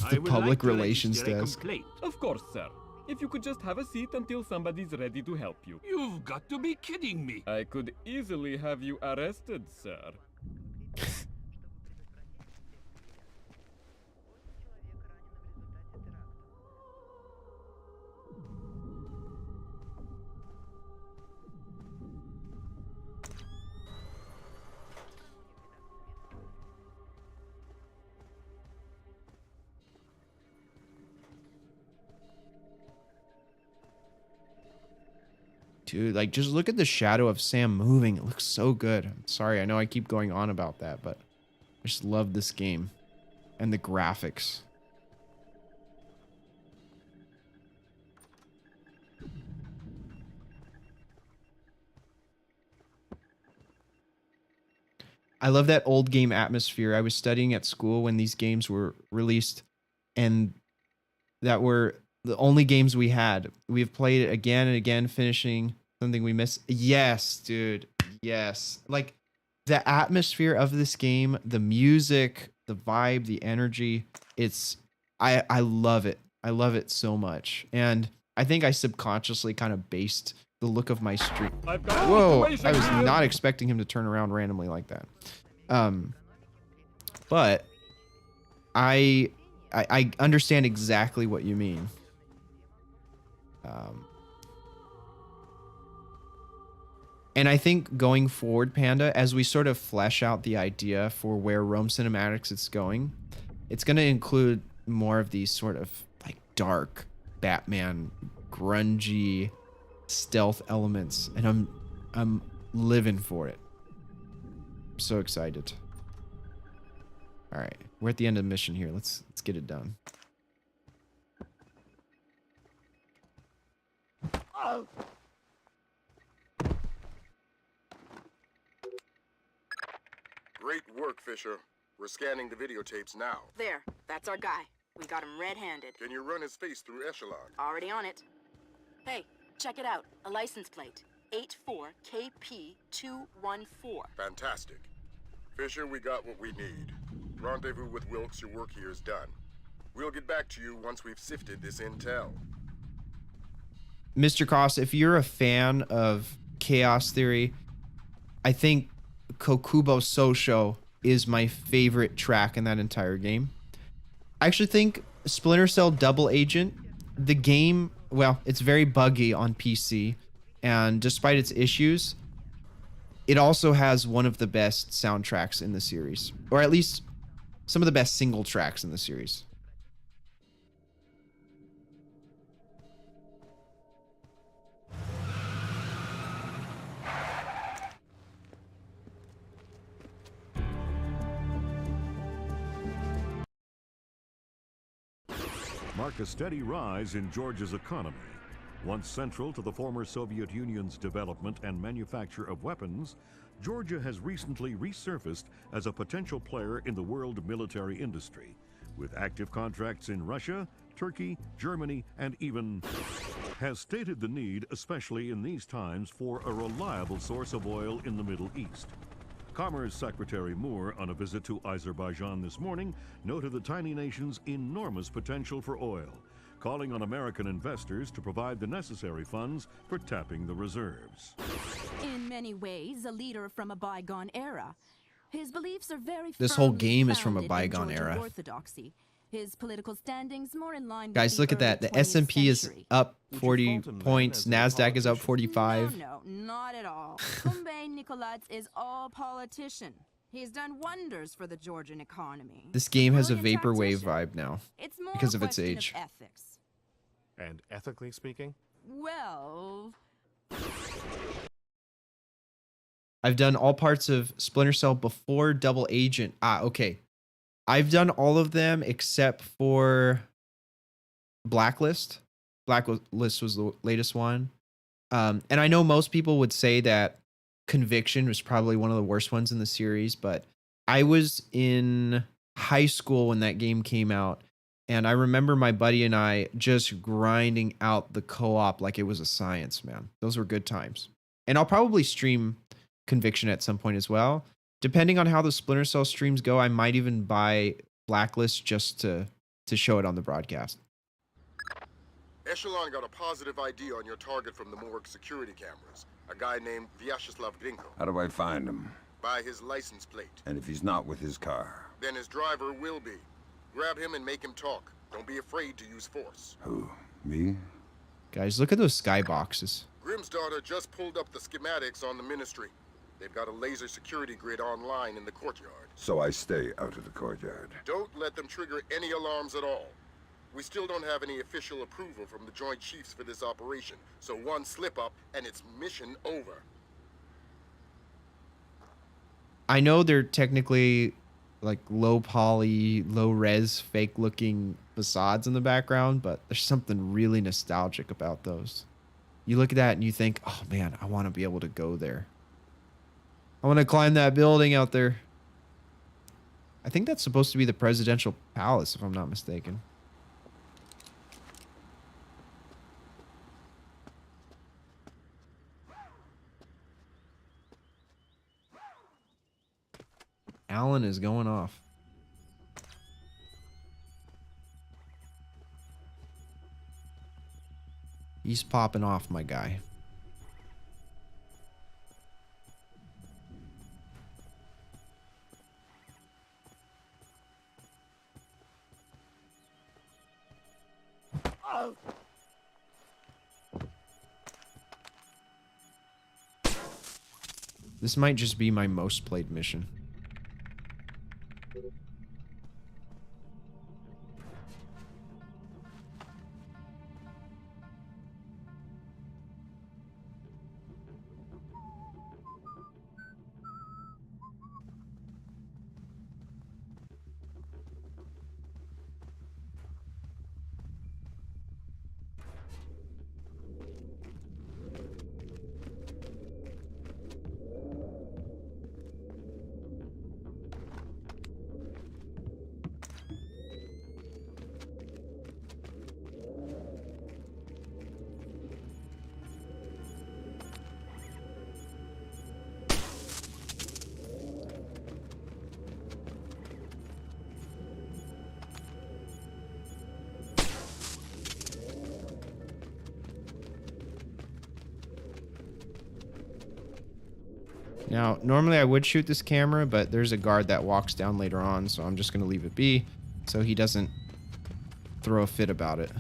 The public relations desk. Of course, sir. If you could just have a seat until somebody's ready to help you. You've got to be kidding me. I could easily have you arrested, sir. Dude, like, just look at the shadow of Sam moving. It looks so good. I'm sorry, I know I keep going on about that, but I just love this game and the graphics. I love that old game atmosphere. I was studying at school when these games were released, and that were the only games we had. We've played it again and again, finishing something we missed. Yes, dude. Yes. Like, the atmosphere of this game, the music, the vibe, the energy, I love it. I love it so much. And I think I subconsciously kind of based the look of my stream. Whoa, I was not expecting him to turn around randomly like that. But I understand exactly what you mean. And I think going forward, Panda, as we sort of flesh out the idea for where Rome Cinematics is going, it's going to include more of these sort of like dark Batman, grungy stealth elements, and I'm living for it. I'm so excited. All right, we're at the end of the mission here. Let's get it done. Oh. Great work, Fisher. We're scanning the videotapes now. There, that's our guy. We got him red-handed. Can you run his face through Echelon? Already on it. Hey, check it out. A license plate. 84KP214. Fantastic. Fisher, we got what we need. Rendezvous with Wilkes, your work here is done. We'll get back to you once we've sifted this intel. Mr. Koss, if you're a fan of Chaos Theory, I think Kokubo Sosho is my favorite track in that entire game. I actually think Splinter Cell Double Agent, the game, well, it's very buggy on PC, and despite its issues, it also has one of the best soundtracks in the series, or at least some of the best single tracks in the series. Mark a steady rise in Georgia's economy. Once central to the former Soviet Union's development and manufacture of weapons, Georgia has recently resurfaced as a potential player in the world military industry, with active contracts in Russia, Turkey, Germany, and even has stated the need, especially in these times, for a reliable source of oil in the Middle East. Commerce Secretary Moore, on a visit to Azerbaijan this morning, noted the tiny nation's enormous potential for oil, calling on American investors to provide the necessary funds for tapping the reserves. In many ways, a leader from a bygone era. His beliefs are very This whole firmly game is from a founded in bygone Georgian era. Orthodoxy. His political standings more in line with Guys, the look at that. early The S&P 20th is century. up 40 points. NASDAQ is up 45. No, not at all. Kumbay Nikolats is all politician. He's done wonders for the Georgian economy. This game has a Brilliant vaporwave tactician. vibe now It's more because a of its question age. ethics. And ethically speaking? Well, I've done all parts of Splinter Cell before Double Agent. Okay. I've done all of them except for Blacklist. Blacklist was the latest one. And I know most people would say that Conviction was probably one of the worst ones in the series, but I was in high school when that game came out, and I remember my buddy and I just grinding out the co-op like it was a science, man. Those were good times. And I'll probably stream Conviction at some point as well. Depending on how the Splinter Cell streams go, I might even buy Blacklist just to show it on the broadcast. Echelon got a positive ID on your target from the morgue security cameras. A guy named Vyacheslav Grinko. How do I find him? By his license plate. And if he's not with his car? Then his driver will be. Grab him and make him talk. Don't be afraid to use force. Who? Me? Guys, look at those skyboxes. Grim's daughter just pulled up the schematics on the ministry. They've got a laser security grid online in the courtyard. So I stay out of the courtyard. Don't let them trigger any alarms at all. We still don't have any official approval from the Joint Chiefs for this operation, so one slip-up and it's mission over. I know they're technically like low poly, low res, fake looking facades in the background, but there's something really nostalgic about those. You look at that and you think, oh man, I want to be able to go there. I want to climb that building out there. I think that's supposed to be the presidential palace, if I'm not mistaken. Alan is going off. He's popping off, my guy. This might just be my most played mission. Now, normally I would shoot this camera, but there's a guard that walks down later on, so I'm just going to leave it be so he doesn't throw a fit about it.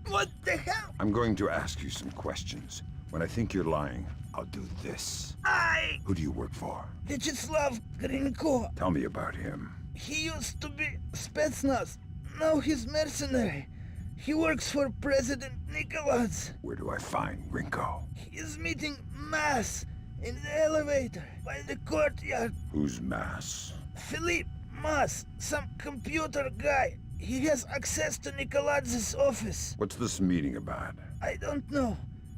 What the hell? I'm going to ask you some questions. When I think you're lying, I'll do this. Who do you work for? Vyacheslav Grinko. Tell me about him. He used to be Spetsnaz. Now he's mercenary. He works for President Nicholas. Where do I find Grinko? He's meeting Mass in the elevator by the courtyard. Who's Mass? Philippe Mass, some computer guy. He has access to Nikoladz's office. What's this meeting about? I don't know.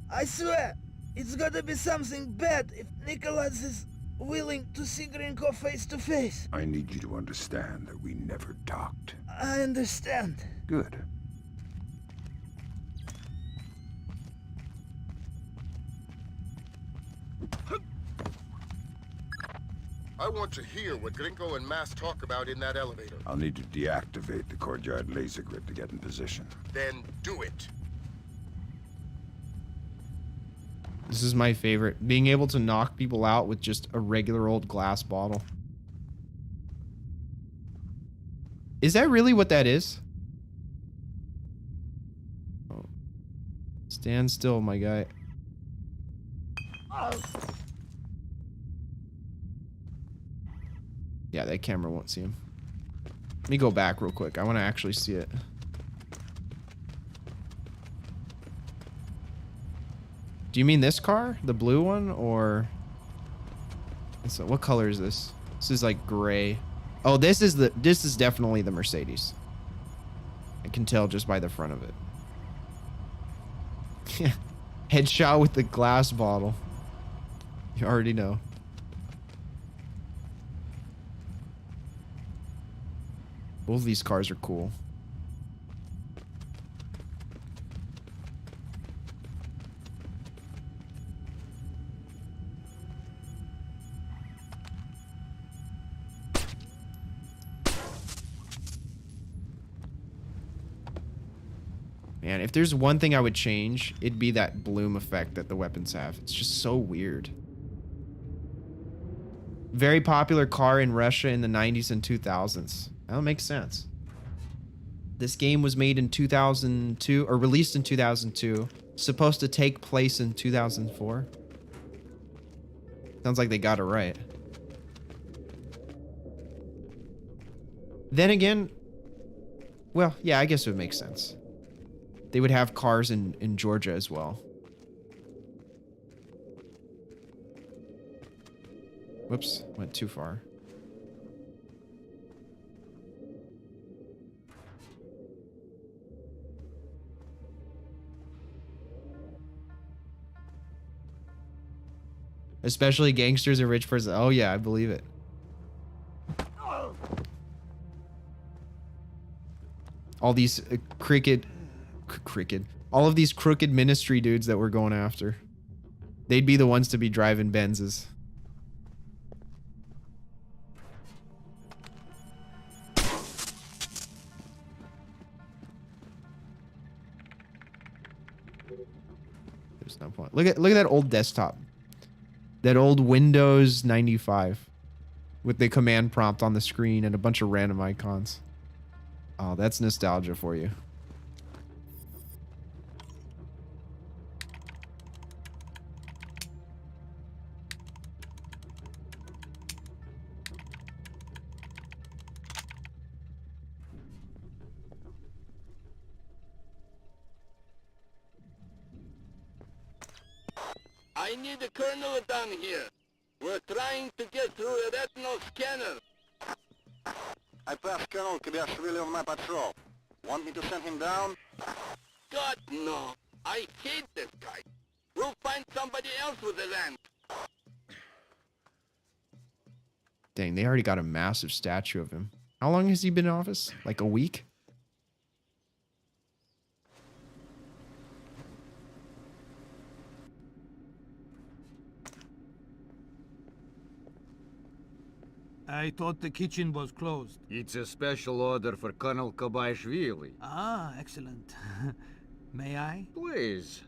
I swear, it's gotta be something bad if Nikolaz is willing to see Grinko face to face. I need you to understand that we never talked. I understand. Good. I want to hear what Grinko and Mass talk about in that elevator. I'll need to deactivate the courtyard laser grid to get in position. Then do it. This is my favorite. Being able to knock people out with just a regular old glass bottle. Is that really what that is? Oh. Stand still, my guy. Yeah, that camera won't see him. Let me go back real quick. I want to actually see it. Do you mean this car? The blue one? Or... So what color is this? This is like gray. Oh, this is definitely the Mercedes. I can tell just by the front of it. Headshot with the glass bottle. You already know. Both of these cars are cool. Man, if there's one thing I would change, it'd be that bloom effect that the weapons have. It's just so weird. Very popular car in Russia in the 90s and 2000s. That makes sense. This game was made in 2002, or released in 2002. Supposed to take place in 2004. Sounds like they got it right. Then again, well, yeah, I guess it would make sense. They would have cars in Georgia as well. Whoops, went too far. Especially gangsters and rich person. Oh yeah, I believe it. All these all of these crooked ministry dudes that we're going after. They'd be the ones to be driving Benzes. There's no point. Look at that old desktop. That old Windows 95 with the command prompt on the screen and a bunch of random icons. Oh, that's nostalgia for you. I need a colonel down here. We're trying to get through a retinal scanner. I passed Colonel Kibashvili on my patrol. Want me to send him down? God, no. I hate this guy. We'll find somebody else with the land. Dang, they already got a massive statue of him. How long has he been in office? Like a week? I thought the kitchen was closed. It's a special order for Colonel Kobaishvili. Ah, excellent. May I? Please.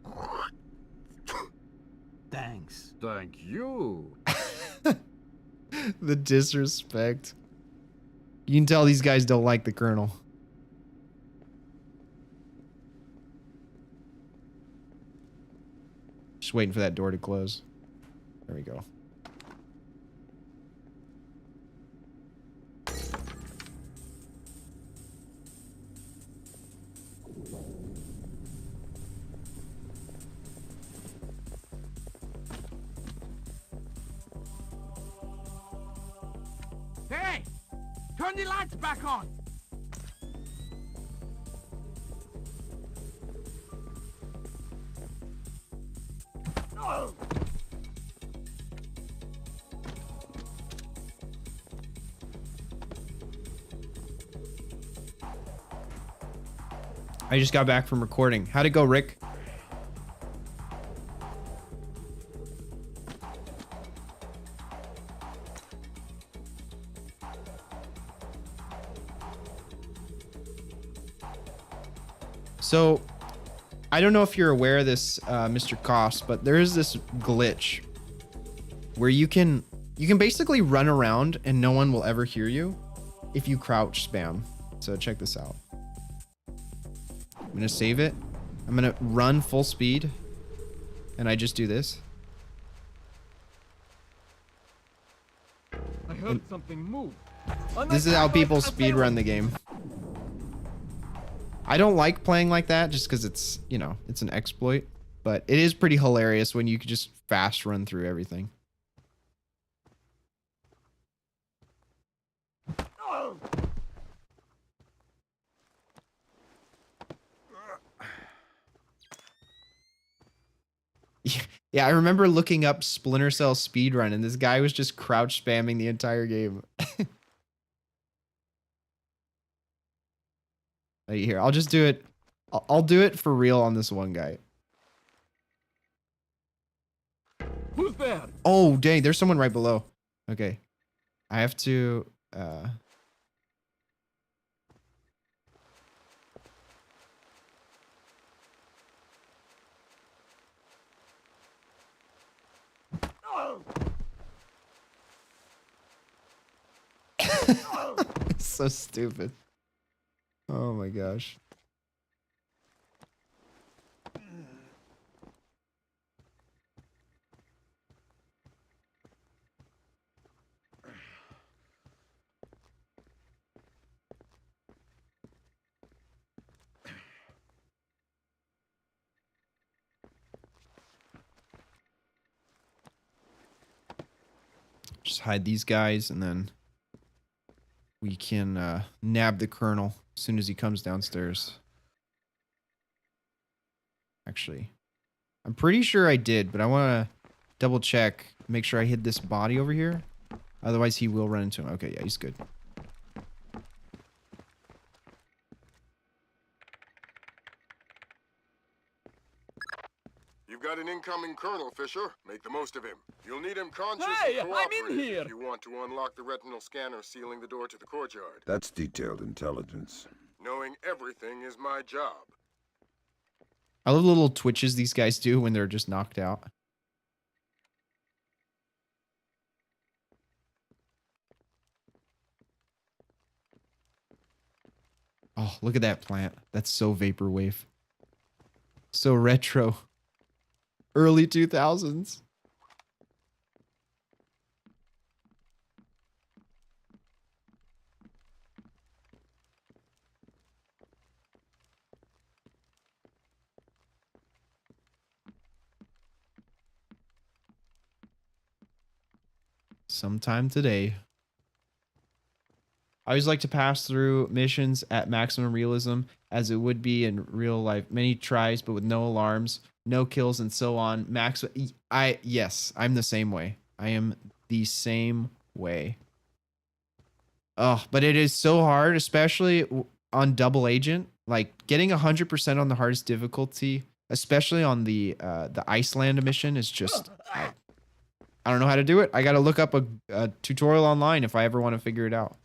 Thanks. Thank you. The disrespect. You can tell these guys don't like the colonel. Just waiting for that door to close. There we go. Hey! Turn the lights back on! Oh. I just got back from recording. How'd it go, Rick? So, I don't know if you're aware of this, Mr. Koss, but there is this glitch where you can basically run around and no one will ever hear you if you crouch spam. So check this out. I'm gonna save it. I'm gonna run full speed, and I just do this. I heard something move. This is how people speedrun the game. I don't like playing like that just because it's, you know, it's an exploit. But it is pretty hilarious when you could just fast run through everything. Yeah, I remember looking up Splinter Cell speedrun and this guy was just crouch spamming the entire game. Right here, I'll just do it. I'll do it for real on this one guy. Who's there? Oh, dang, there's someone right below. Okay. I have to It's so stupid. Oh my gosh. Just hide these guys and then we can nab the colonel as soon as he comes downstairs. Actually, I'm pretty sure I did, but I want to double check, make sure I hid this body over here. Otherwise, he will run into him. Okay, yeah, he's good. You've got an incoming Colonel, Fisher. Make the most of him. You'll need him conscious Hey, and I'm in cooperative here. if you want to unlock the retinal scanner sealing the door to the courtyard. That's detailed intelligence. Knowing everything is my job. I love the little twitches these guys do when they're just knocked out. Oh, look at that plant. That's so vaporwave. So retro. Early 2000s. Sometime today. I always like to pass through missions at maximum realism as it would be in real life. Many tries, but with no alarms, no kills, and so on. Yes, I'm the same way. I am the same way. Oh, but it is so hard, especially on double agent. Like getting 100% on the hardest difficulty, especially on the Iceland mission, is just I don't know how to do it. I got to look up a tutorial online if I ever want to figure it out.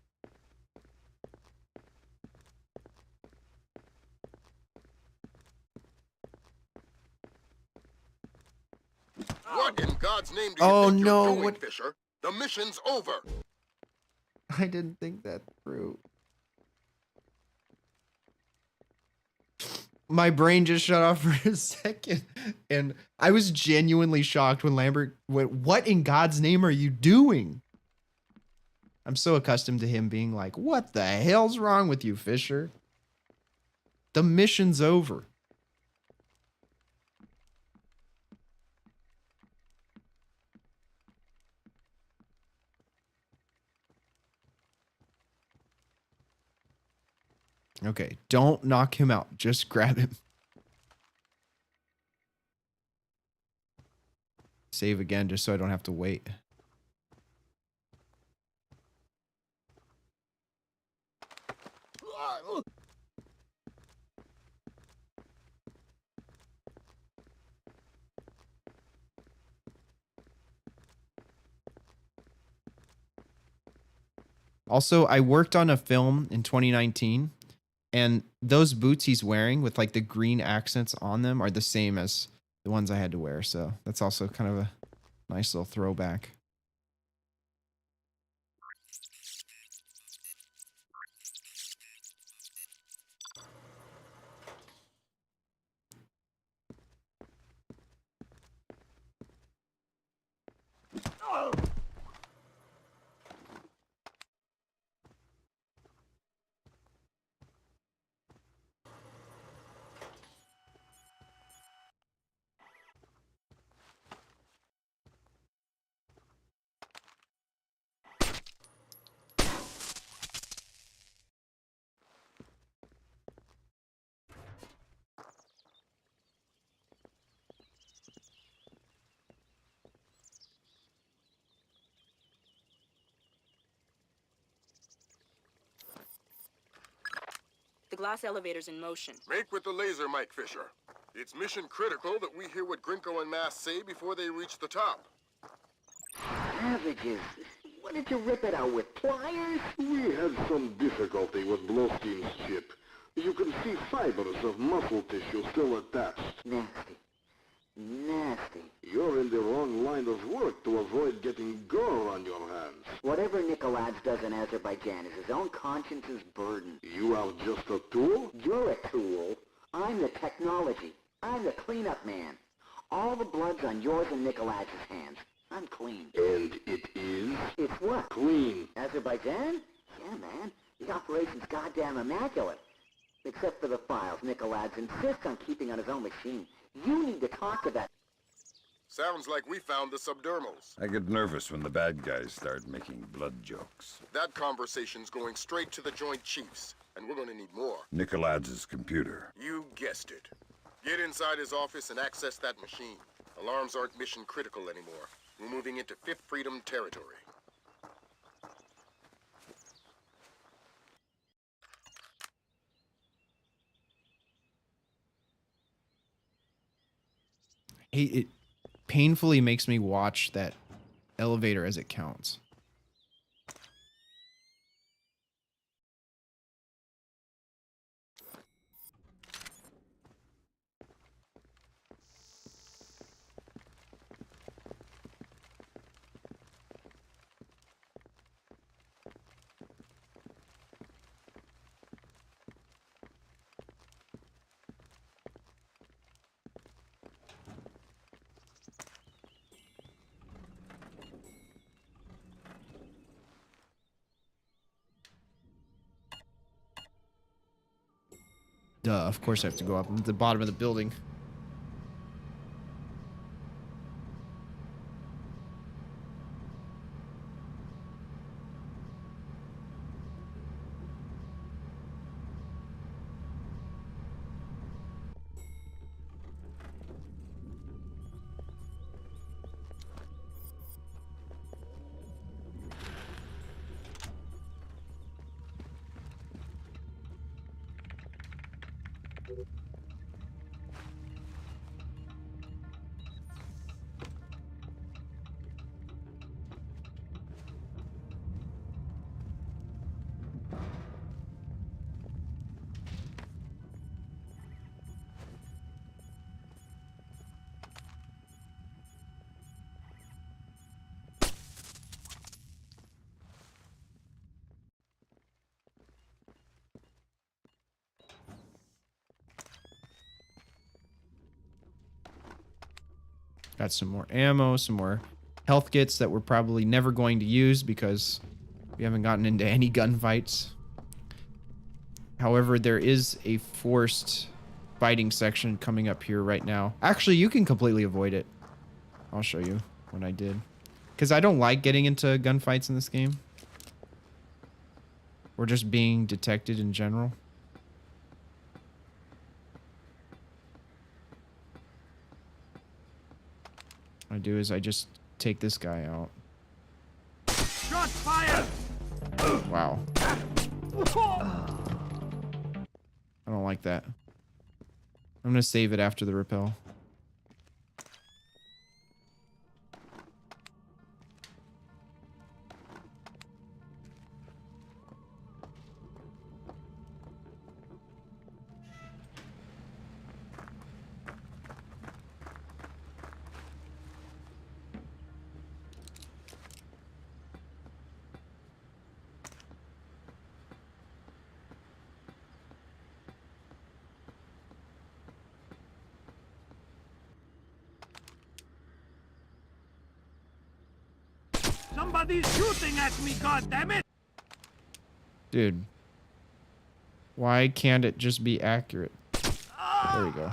What in God's name do you think you're doing, Fisher? The mission's over. I didn't think that through. My brain just shut off for a second. And I was genuinely shocked when Lambert went, "What in God's name are you doing?" I'm so accustomed to him being like, "What the hell's wrong with you, Fisher? The mission's over." Okay, don't knock him out. Just grab him. Save again just so I don't have to wait. Also, I worked on a film in 2019, and those boots he's wearing with like the green accents on them are the same as the ones I had to wear. So that's also kind of a nice little throwback. The glass elevator's in motion. Make with the laser, Mike Fisher. It's mission critical that we hear what Grinko and Mass say before they reach the top. Savages. What did you rip it out with, pliers? We had some difficulty with Bloskin's chip. You can see fibers of muscle tissue still attached. Nasty. Nasty. You're in the wrong line of work to avoid getting gore on your hands. Whatever Nikolads does in Azerbaijan is his own conscience's burden. You are just a tool? You're a tool. I'm the technology. I'm the cleanup man. All the blood's on yours and Nikolads' hands. I'm clean. And it is? It's what? Clean. Azerbaijan? Yeah, man. The operation's goddamn immaculate. Except for the files Nikolads insists on keeping on his own machine. You need to talk to that. Sounds like we found the subdermals. I get nervous when the bad guys start making blood jokes. That conversation's going straight to the Joint Chiefs, and we're going to need more. Nikolads' computer. You guessed it. Get inside his office and access that machine. Alarms aren't mission critical anymore. We're moving into Fifth Freedom territory. It painfully makes me watch that elevator as it counts. Duh, of course I have to go up at the bottom of the building. Got some more ammo, some more health kits that we're probably never going to use because we haven't gotten into any gunfights. However, there is a forced fighting section coming up here right now. Actually, you can completely avoid it. I'll show you what I did. Because I don't like getting into gunfights in this game. Or just being detected in general. What I do is I just take this guy out. Shot fired! Wow. I don't like that. I'm gonna save it after the rappel. Somebody's shooting at me, goddammit! Dude. Why can't it just be accurate? There we go.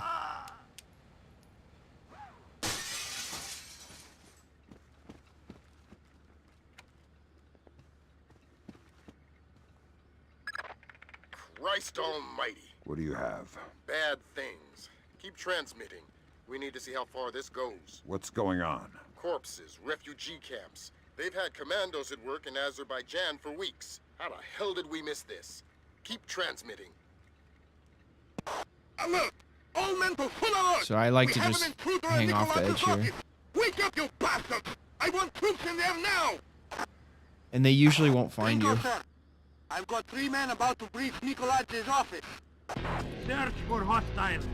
Christ almighty. What do you have? Bad things. Keep transmitting. We need to see how far this goes. What's going on? Corpses, refugee camps. They've had commandos at work in Azerbaijan for weeks. How the hell did we miss this? Keep transmitting. Alert! All men to full alert! So I like We to have just an intruder in hang off the Nicholas's edge here. office. Wake up, you bastards! I want troops in there now! And they usually won't find you. Sir. I've got 3 men about to breach Nicholas's office. Search for hostiles.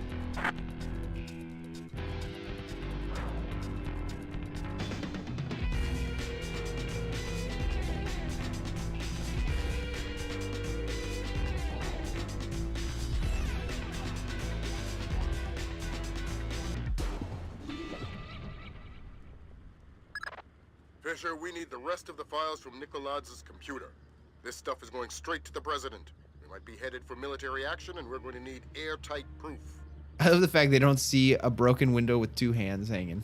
Fisher, we need the rest of the files from Nikoladz's computer. This stuff is going straight to the president. We might be headed for military action, and we're going to need airtight proof. I love the fact they don't see a broken window with 2 hands hanging.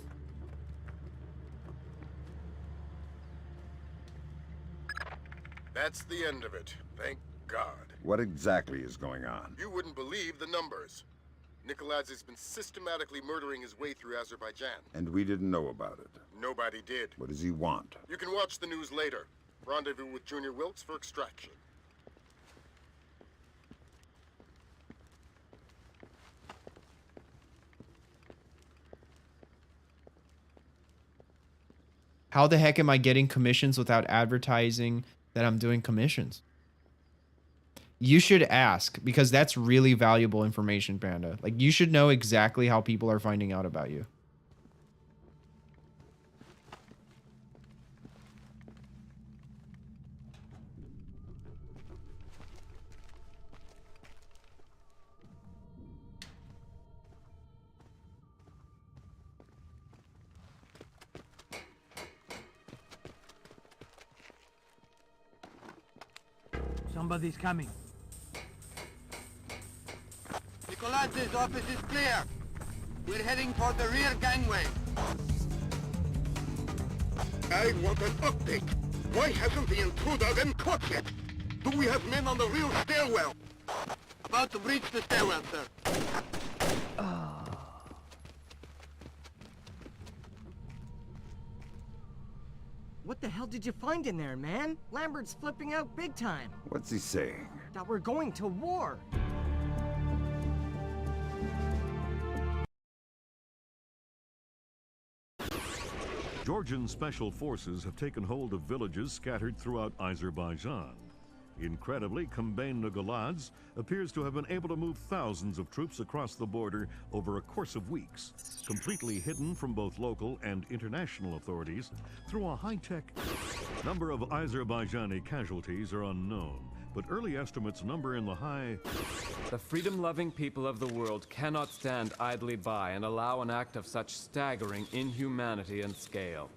That's the end of it. Thank God. What exactly is going on? You wouldn't believe the numbers. Nikoladze has been systematically murdering his way through Azerbaijan. And we didn't know about it. Nobody did. What does he want? You can watch the news later. Rendezvous with Junior Wilkes for extraction. How the heck am I getting commissions without advertising that I'm doing commissions? You should ask, because that's really valuable information, Panda. Like, you should know exactly how people are finding out about you. Somebody's coming. Nikoladz's office is clear. We're heading for the rear gangway. I want an update. Why hasn't the intruder been caught yet? Do we have men on the rear stairwell? About to breach the stairwell, sir. What the hell did you find in there, man? Lambert's flipping out big time. What's he saying? That we're going to war. Georgian special forces have taken hold of villages scattered throughout Azerbaijan. Incredibly, Kombain Nikoladze appears to have been able to move thousands of troops across the border over a course of weeks, completely hidden from both local and international authorities through a high-tech. Number of Azerbaijani casualties are unknown, but early estimates number in the high. The freedom-loving people of the world cannot stand idly by and allow an act of such staggering inhumanity and scale.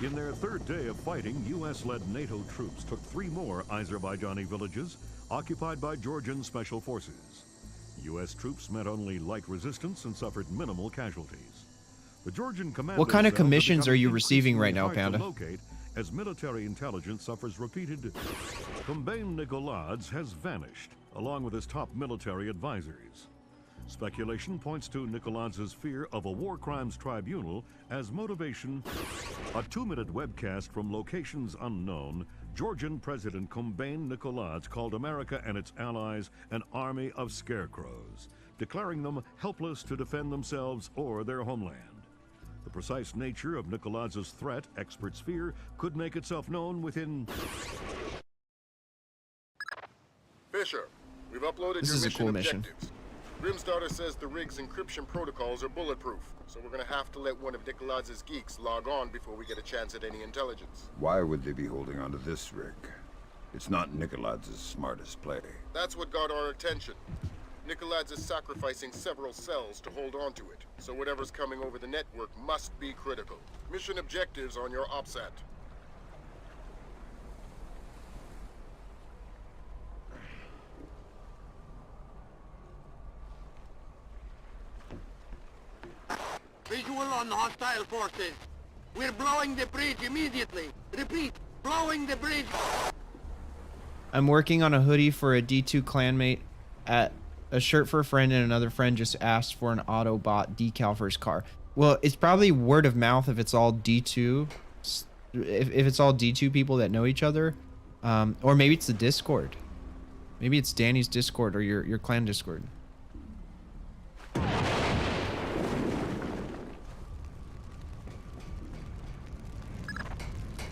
In their 3rd day of fighting, U.S.-led NATO troops took 3 more Azerbaijani villages occupied by Georgian special forces. U.S. troops met only light resistance and suffered minimal casualties. The Georgian commandos What kind of cells commissions have are you become receiving right now, increasingly hard Panda? to locate as military intelligence suffers repeated. Kombain Nikoladze has vanished, along with his top military advisors. Speculation points to Nikoladze's fear of a war crimes tribunal as motivation. A 2-minute webcast from locations unknown, Georgian President Kombain Nikoladze called America and its allies an army of scarecrows, declaring them helpless to defend themselves or their homeland. The precise nature of Nikoladze's threat, experts fear, could make itself known within... Fisher, we've uploaded This your is a mission cool mission. objectives. Grim's daughter says the rig's encryption protocols are bulletproof, so we're gonna have to let one of Nikoladze's geeks log on before we get a chance at any intelligence. Why would they be holding on to this rig? It's not Nikoladze's smartest play. That's what got our attention. Nikoladze is sacrificing several cells to hold on to it, so whatever's coming over the network must be critical. Mission objectives on your OPSAT. Visual on hostile forces. We're blowing the bridge immediately. Repeat, blowing the bridge. I'm working on a hoodie for a D2 clanmate, at a shirt for a friend, and another friend just asked for an Autobot decal for his car. Well, it's probably word of mouth if it's all D2, if it's all D2 people that know each other, or maybe it's the Discord. Maybe it's Danny's Discord or your clan Discord.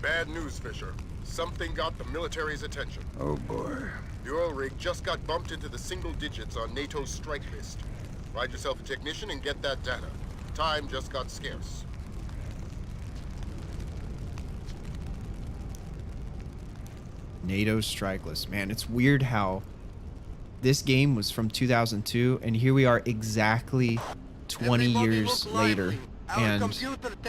Bad news, Fisher. Something got the military's attention. Oh boy. The oil rig just got bumped into the single digits on NATO's strike list. Find yourself a technician and get that data. Time just got scarce. NATO strike list. Man, it's weird how this game was from 2002 and here we are exactly 20 years later and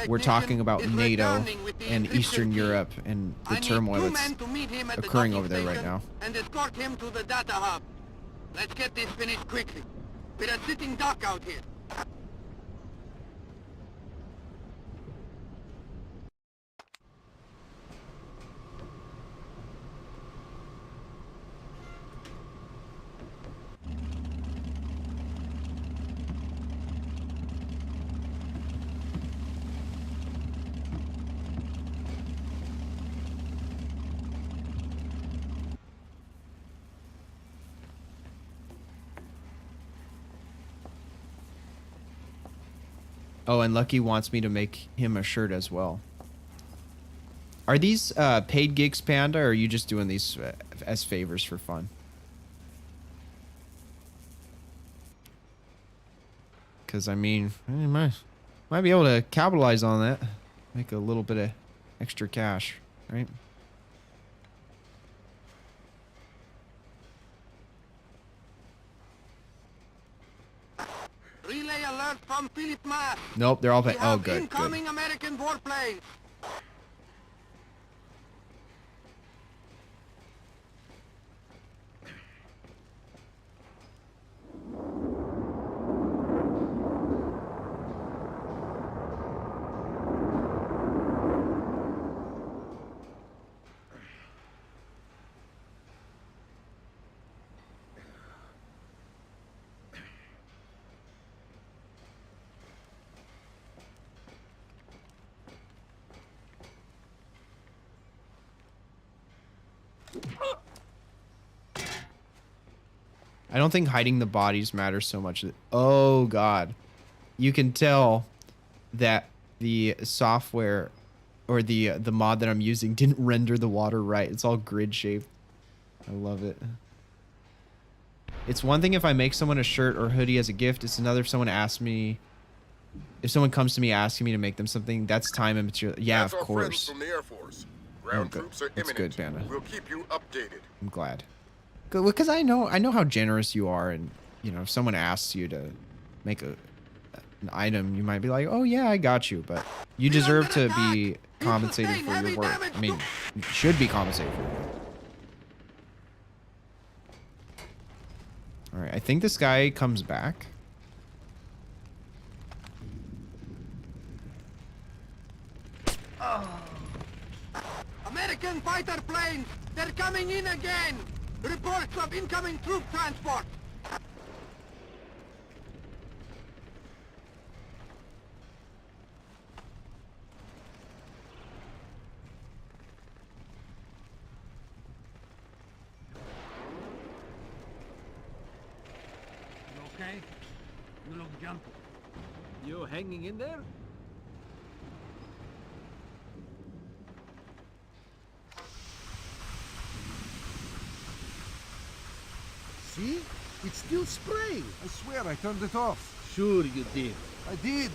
we're talking about NATO and Eastern Europe and the turmoil that's occurring over there right now. And escort him to the data hub. Let's get this finished quickly. We're a sitting duck out here. Oh, and Lucky wants me to make him a shirt as well. Are these paid gigs, Panda, or are you just doing these as favors for fun? Because, I mean, might be able to capitalize on that. Make a little bit of extra cash, right? Relay alert from Philip Mass. Nope, they're all We paid. have Oh, good, incoming good. American warplanes. I don't think hiding the bodies matters so much. Oh, God. You can tell that the software or the mod that I'm using didn't render the water right. It's all grid shaped. I love it. It's one thing if I make someone a shirt or hoodie as a gift. It's another if someone asks me, if someone comes to me asking me to make them something, that's time and material. Yeah, That's of our friends course. from the Air Force. Ground good. troops are That's imminent. good, Panda. We'll keep you updated. I'm glad. Because I know how generous you are, and you know if someone asks you to make an item, you might be like, "Oh yeah, I got you," but you deserve to be compensated for your work. I mean, you should be compensated for your work. All right, I think this guy comes back. American fighter planes! They're coming in again! Reports of incoming troop transport! You okay? You look jumpy. You hanging in there? See? It's still spraying. I swear I turned it off. Sure you did. I did.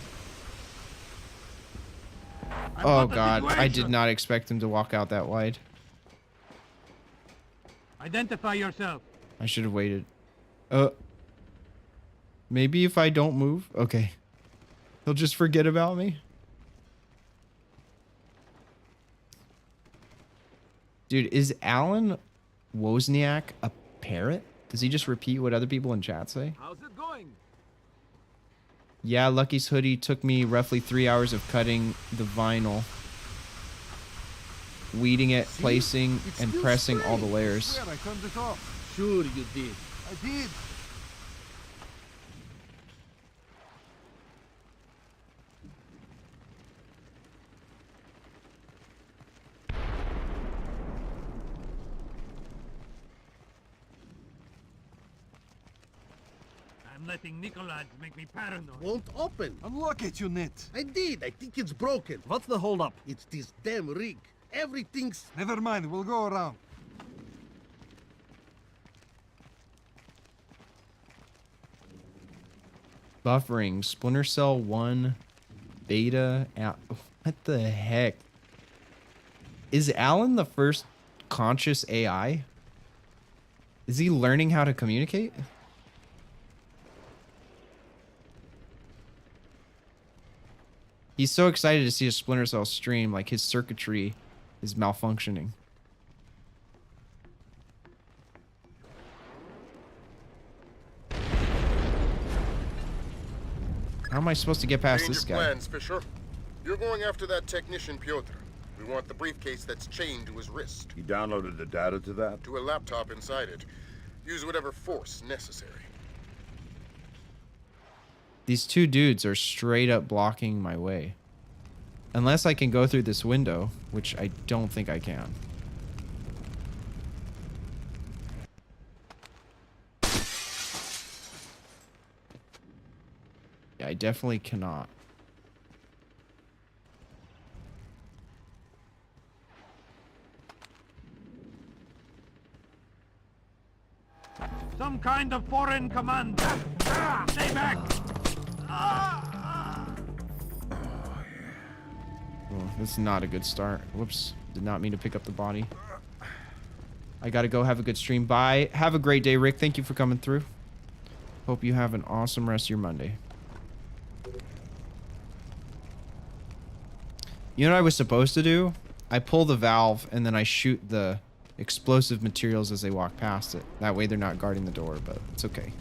Oh God, I did not expect him to walk out that wide. Identify yourself. I should have waited. Maybe if I don't move, okay. He'll just forget about me. Dude, is Alan Wozniak a parrot? Does he just repeat what other people in chat say? How's it going? Yeah, Lucky's hoodie took me roughly 3 hours of cutting the vinyl, weeding it, placing, and pressing all the layers. I swear I turned it off. Sure you did. I did. I'm letting Nicolaj make me paranoid. Won't open. Unlock it, you nit. I did. I think it's broken. What's the holdup? It's this damn rig. Everything's... Never mind, we'll go around. Buffering. Splinter Cell 1 beta. What the heck? Is Alan the first conscious AI? Is he learning how to communicate? He's so excited to see a Splinter Cell stream, like his circuitry is malfunctioning. How am I supposed to get past Change this of guy? plans, Fisher. You're going after that technician, Piotr. We want the briefcase that's chained to his wrist. He downloaded the data to that? To a laptop inside it. Use whatever force necessary. These two dudes are straight up blocking my way. Unless I can go through this window, which I don't think I can. Yeah, I definitely cannot. Some kind of foreign command. Stay back. Oh, this is not a good start. Whoops. Did not mean to pick up the body. I gotta go have a good stream. Bye. Have a great day, Rick. Thank you for coming through. Hope you have an awesome rest of your Monday. You know what I was supposed to do? I pull the valve and then I shoot the explosive materials as they walk past it. That way they're not guarding the door, but it's okay.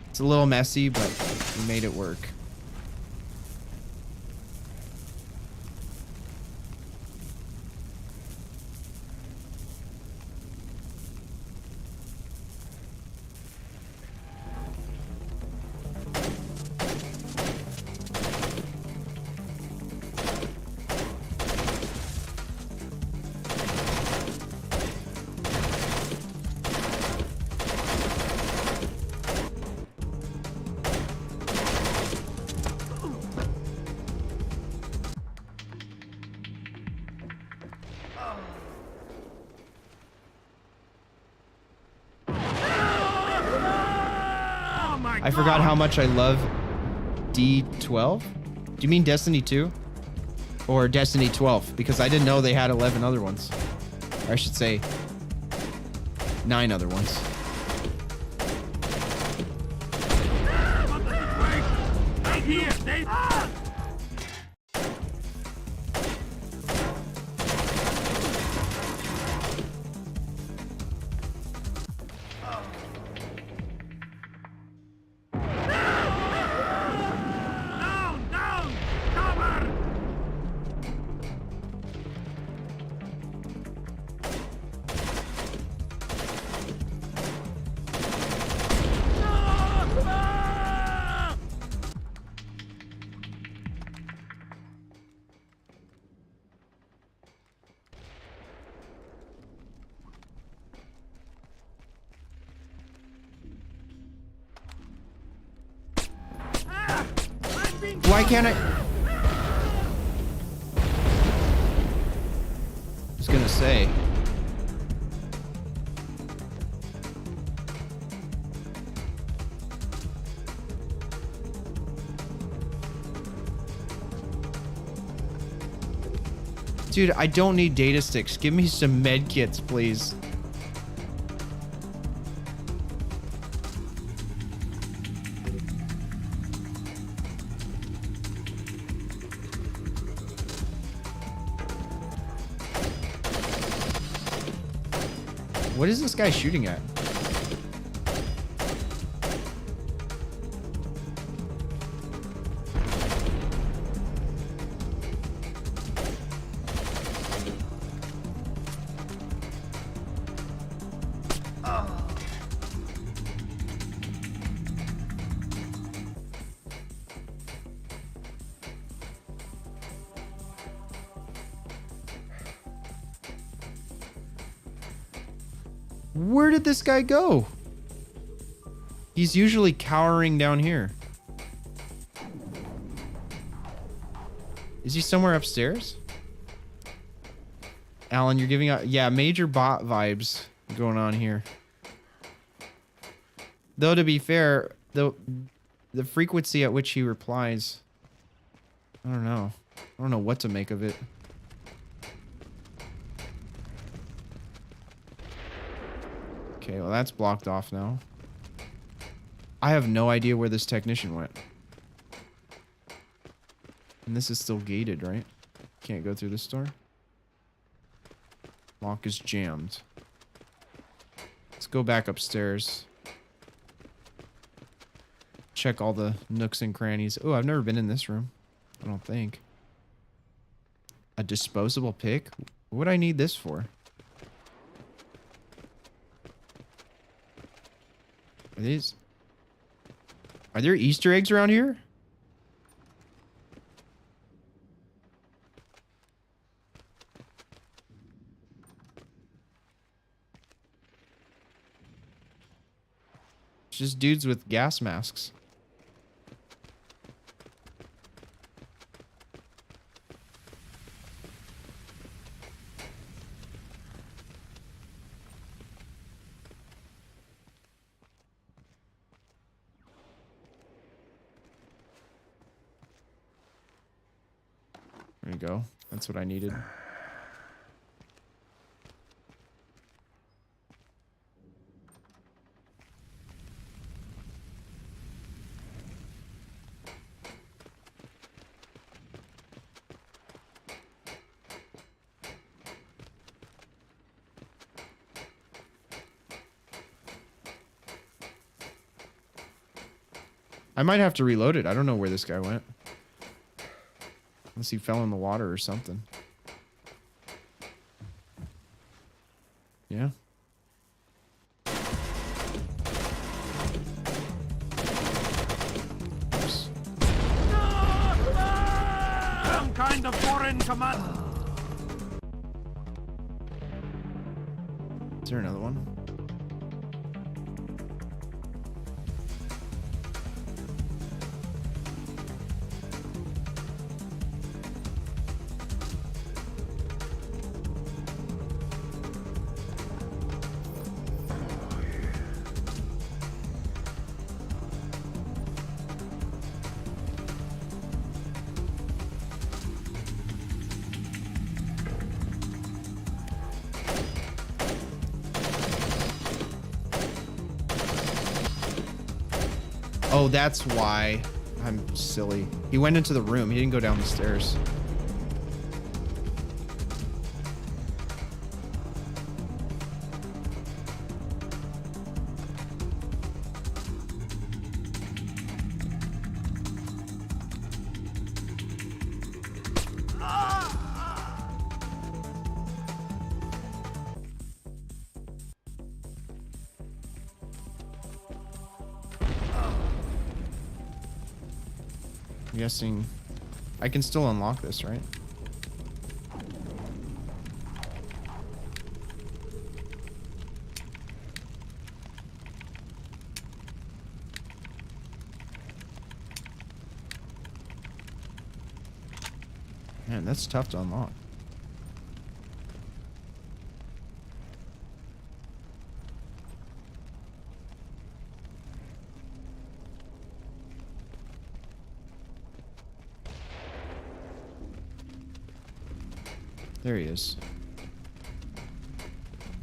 It's a little messy, but we made it work. I forgot how much I love D12. Do you mean Destiny 2? Or Destiny 12? Because I didn't know they had 11 other ones. Or I should say 9 other ones. Right here. Stay. Why can't I? I was gonna say. Dude, I don't need data sticks. Give me some med kits, please. What is this guy shooting at? Where did this guy go? He's usually cowering down here. Is he somewhere upstairs? Alan, you're giving out, yeah, major bot vibes going on here. Though to be fair, the frequency at which he replies, I don't know. I don't know what to make of it. Okay, well that's blocked off now. I have no idea where this technician went. And this is still gated, right? Can't go through this door. Lock is jammed. Let's go back upstairs. Check all the nooks and crannies. Oh, I've never been in this room. I don't think. A disposable pick? What would I need this for? Are there Easter eggs around here? It's just dudes with gas masks. There you go. That's what I needed. I might have to reload it. I don't know where this guy went. Unless he fell in the water or something. Yeah. Oops. Some kind of foreign command. Is there another one? Oh, that's why. I'm silly. He went into the room. He didn't go down the stairs. I'm guessing I can still unlock this, right? Man, that's tough to unlock. There he is.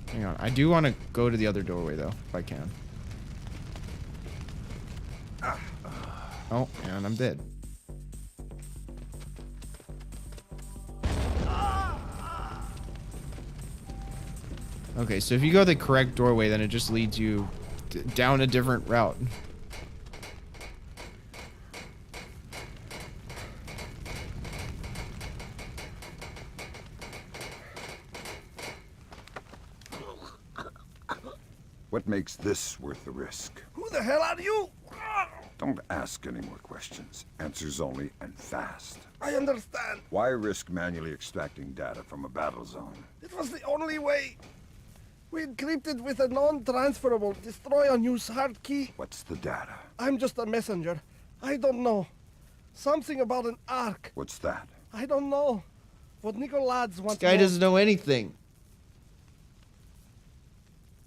Hang on. I do want to go to the other doorway, though, if I can. Oh, and I'm dead. Okay, so if you go the correct doorway, then it just leads you down a different route. What makes this worth the risk? Who the hell are you? Don't ask any more questions. Answers only, and fast. I understand. Why risk manually extracting data from a battle zone? It was the only way. We encrypted with a non-transferable destroy-on-use hard key. What's the data? I'm just a messenger. I don't know. Something about an ark. What's that? I don't know. What Nicolas wants. This guy doesn't know anything.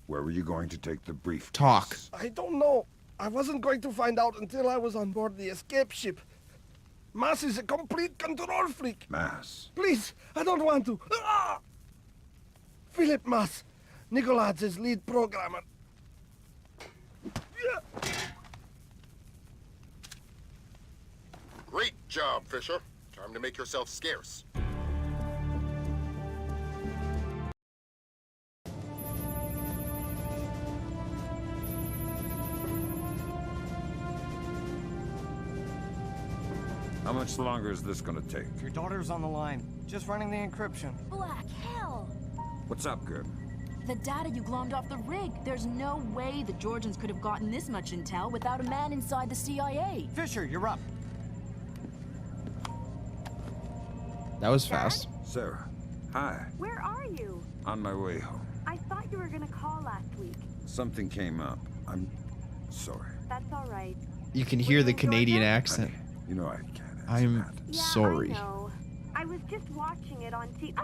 Where were you going to take the brief? Talk. I don't know. I wasn't going to find out until I was on board the escape ship. Mass is a complete control freak. Mass? Please, I don't want to. Ah! Philip Mass, Nicolas' lead programmer. Great job, Fisher. Time to make yourself scarce. How much longer is this gonna take? Your daughter's on the line. Just running the encryption. Black hell! What's up, Gib? The data you glommed off the rig. There's no way the Georgians could have gotten this much intel without a man inside the CIA. Fisher, you're up. That was fast. Sarah, hi. Where are you? On my way home. I thought you were gonna call last week. Something came up. I'm sorry. That's all right. You can hear the Canadian accent. Honey, you know I can't. I'm Yeah, sorry. I know. I was just watching it on TV.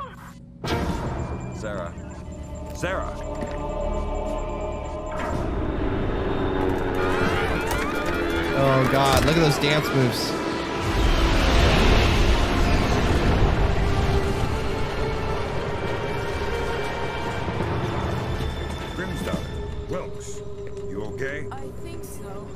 Sarah. Sarah! Oh god, look at those dance moves. Grimsdale, Wilkes, you okay? I think so.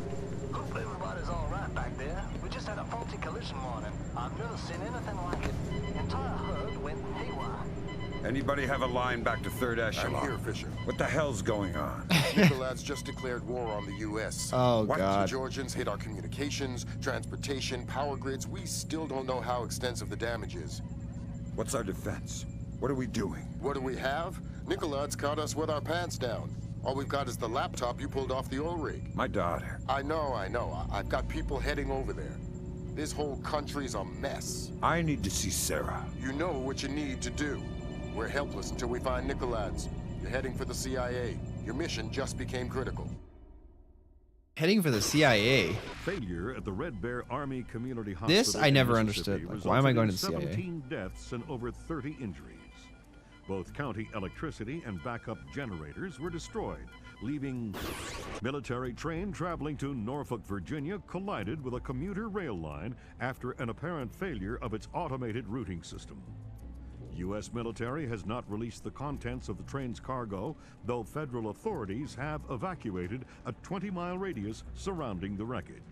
Hope everybody's all right back there. We just had a faulty collision warning. I've never seen anything like it. The entire herd went haywire. Anybody have a line back to third echelon? I'm here, Fisher. What the hell's going on? Nicolas just declared war on the U.S. Oh, What? God. The Georgians hit our communications, transportation, power grids. We still don't know how extensive the damage is. What's our defense? What are we doing? What do we have? Nicolas caught us with our pants down. All we've got is the laptop you pulled off the oil rig. My daughter. I know. I've got people heading over there. This whole country's a mess. I need to see Sarah. You know what you need to do. We're helpless until we find Nicolas. You're heading for the CIA. Your mission just became critical. Heading for the CIA. Failure at the Red Bear Army Community Hospital. This I in never Mississippi understood. Like, why am I going to the resulted in CIA? 17 deaths and over 30 injuries. Both county electricity and backup generators were destroyed, leaving military train traveling to Norfolk, Virginia collided with a commuter rail line after an apparent failure of its automated routing system. U.S. military has not released the contents of the train's cargo, though federal authorities have evacuated a 20-mile radius surrounding the wreckage.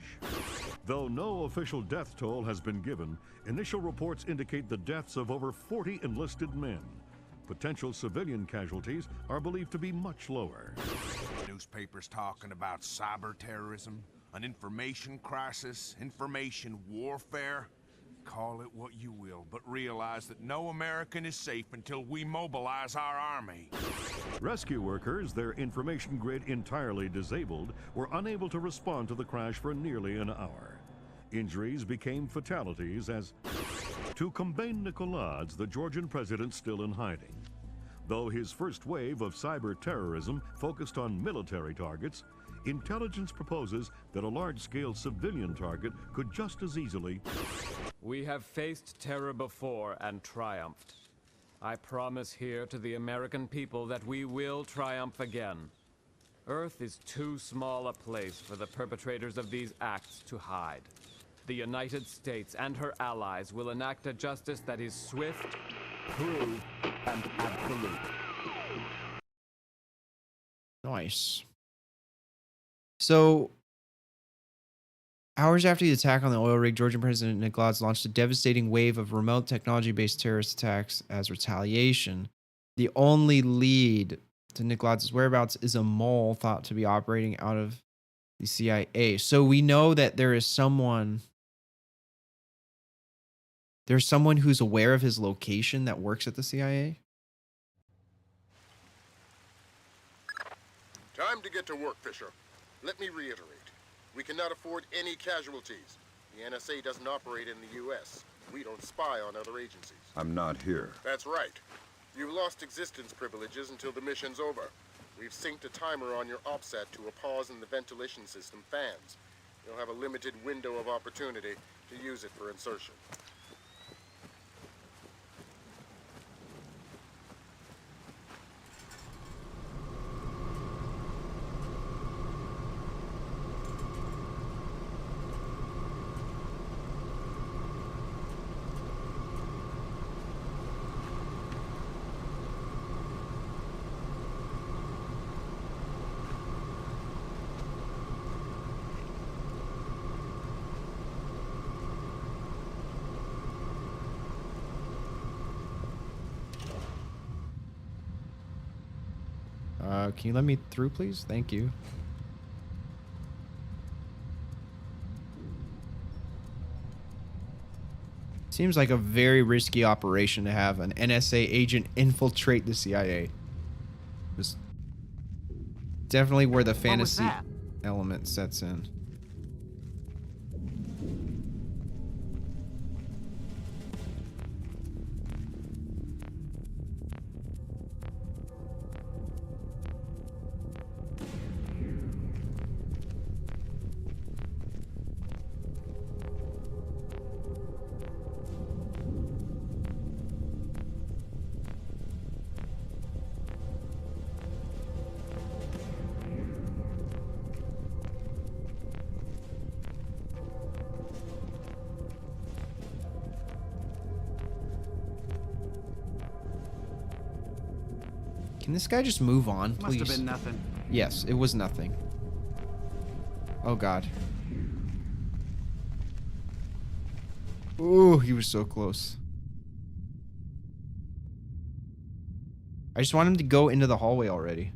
Though no official death toll has been given, initial reports indicate the deaths of over 40 enlisted men. Potential civilian casualties are believed to be much lower. Newspapers talking about cyber terrorism, an information crisis, information warfare. Call it what you will, but realize that no American is safe until we mobilize our army. Rescue workers, their information grid entirely disabled, were unable to respond to the crash for nearly an hour. Injuries became fatalities as, to combat Nicolas, the Georgian president still in hiding. Though his first wave of cyber terrorism focused on military targets, intelligence proposes that a large-scale civilian target could just as easily... We have faced terror before and triumphed. I promise here to the American people that we will triumph again. Earth is too small a place for the perpetrators of these acts to hide. The United States and her allies will enact a justice that is swift, true, and absolute. Nice. So, hours after the attack on the oil rig, Georgian President Nicolas launched a devastating wave of remote technology-based terrorist attacks as retaliation. The only lead to Nicolas' whereabouts is a mole thought to be operating out of the CIA. So we know that there's someone who's aware of his location that works at the CIA. Time to get to work, Fisher. Let me reiterate. We cannot afford any casualties. The NSA doesn't operate in the U.S. We don't spy on other agencies. I'm not here. That's right. You've lost existence privileges until the mission's over. We've synced a timer on your OPSAT to a pause in the ventilation system fans. You'll have a limited window of opportunity to use it for insertion. Can you let me through, please? Thank you. Seems like a very risky operation to have an NSA agent infiltrate the CIA. Just definitely where the fantasy element sets in. Can this guy just move on, please? Must have been nothing. Yes, it was nothing. Oh, God. Ooh, he was so close. I just want him to go into the hallway already.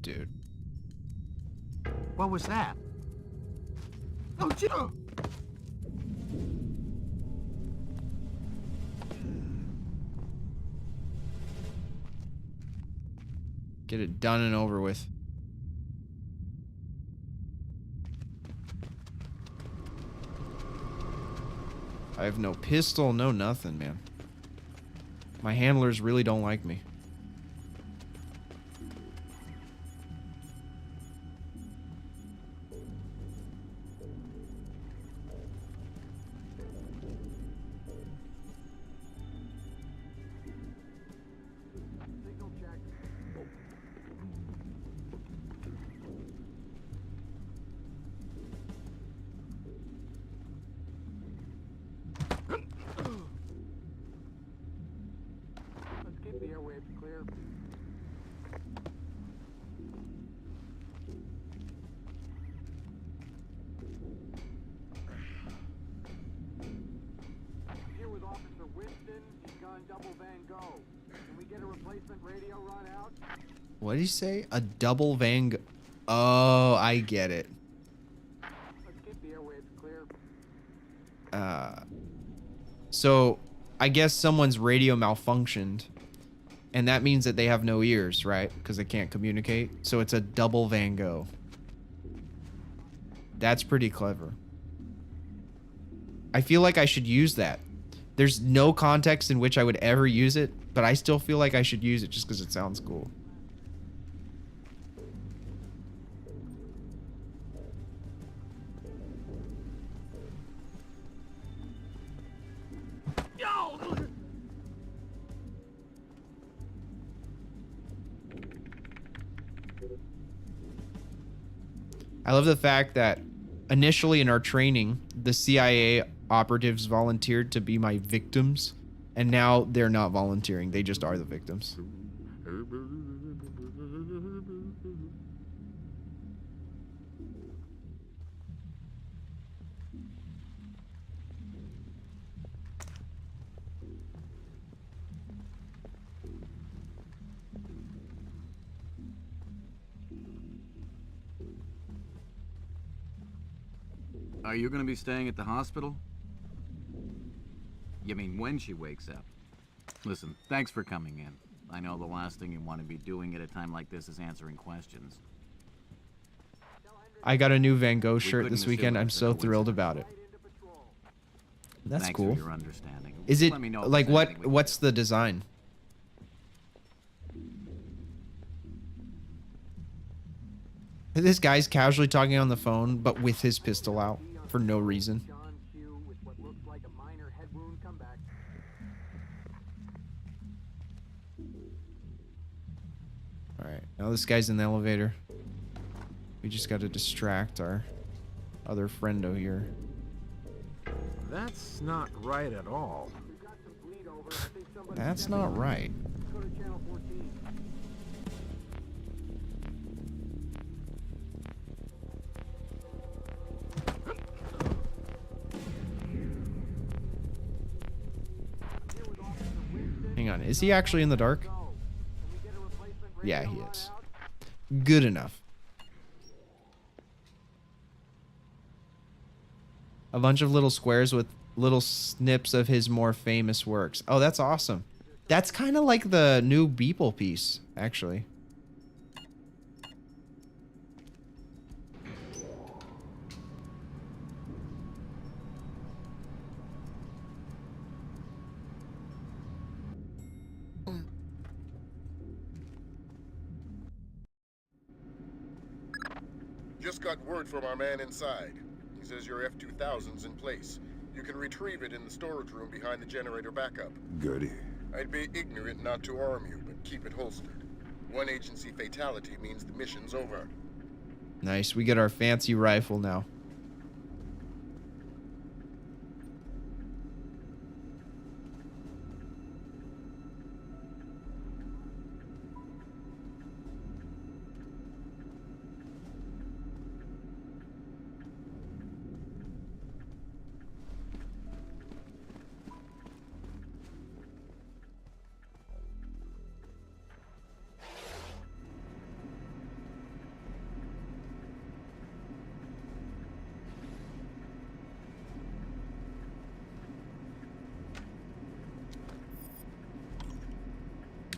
Dude. What was that? Oh, Joe! Get it done and over with. I have no pistol, no nothing, man. My handlers really don't like me. What did he say? A double Van Gogh. Oh, I get it. So I guess someone's radio malfunctioned, and that means that they have no ears, right? Because they can't communicate. So it's a double Van Gogh. That's pretty clever. I feel like I should use that. There's no context in which I would ever use it, but I still feel like I should use it just because it sounds cool. I love the fact that initially in our training, the CIA operatives volunteered to be my victims, and now they're not volunteering. They just are the victims. Are you gonna be staying at the hospital? You mean when she wakes up? Listen, thanks for coming in. I know the last thing you want to be doing at a time like this is answering questions. I got a new Van Gogh shirt this weekend. I'm so thrilled about it. That's Thanks cool. for your understanding. Is it Let me know if like there's anything we what's the design? This guy's casually talking on the phone, but with his pistol out for no reason. Alright, now this guy's in the elevator. We just got to distract our other friendo here. That's not right at all. That's not right. Is he actually in the dark? Yeah, he is. Good enough. A bunch of little squares with little snips of his more famous works. Oh, that's awesome. That's kind of like the new Beeple piece, actually. Just got word from our man inside. He says your F-2000's in place. You can retrieve it in the storage room behind the generator backup. Goody. I'd be ignorant not to arm you, but keep it holstered. One agency fatality means the mission's over. Nice. We get our fancy rifle now.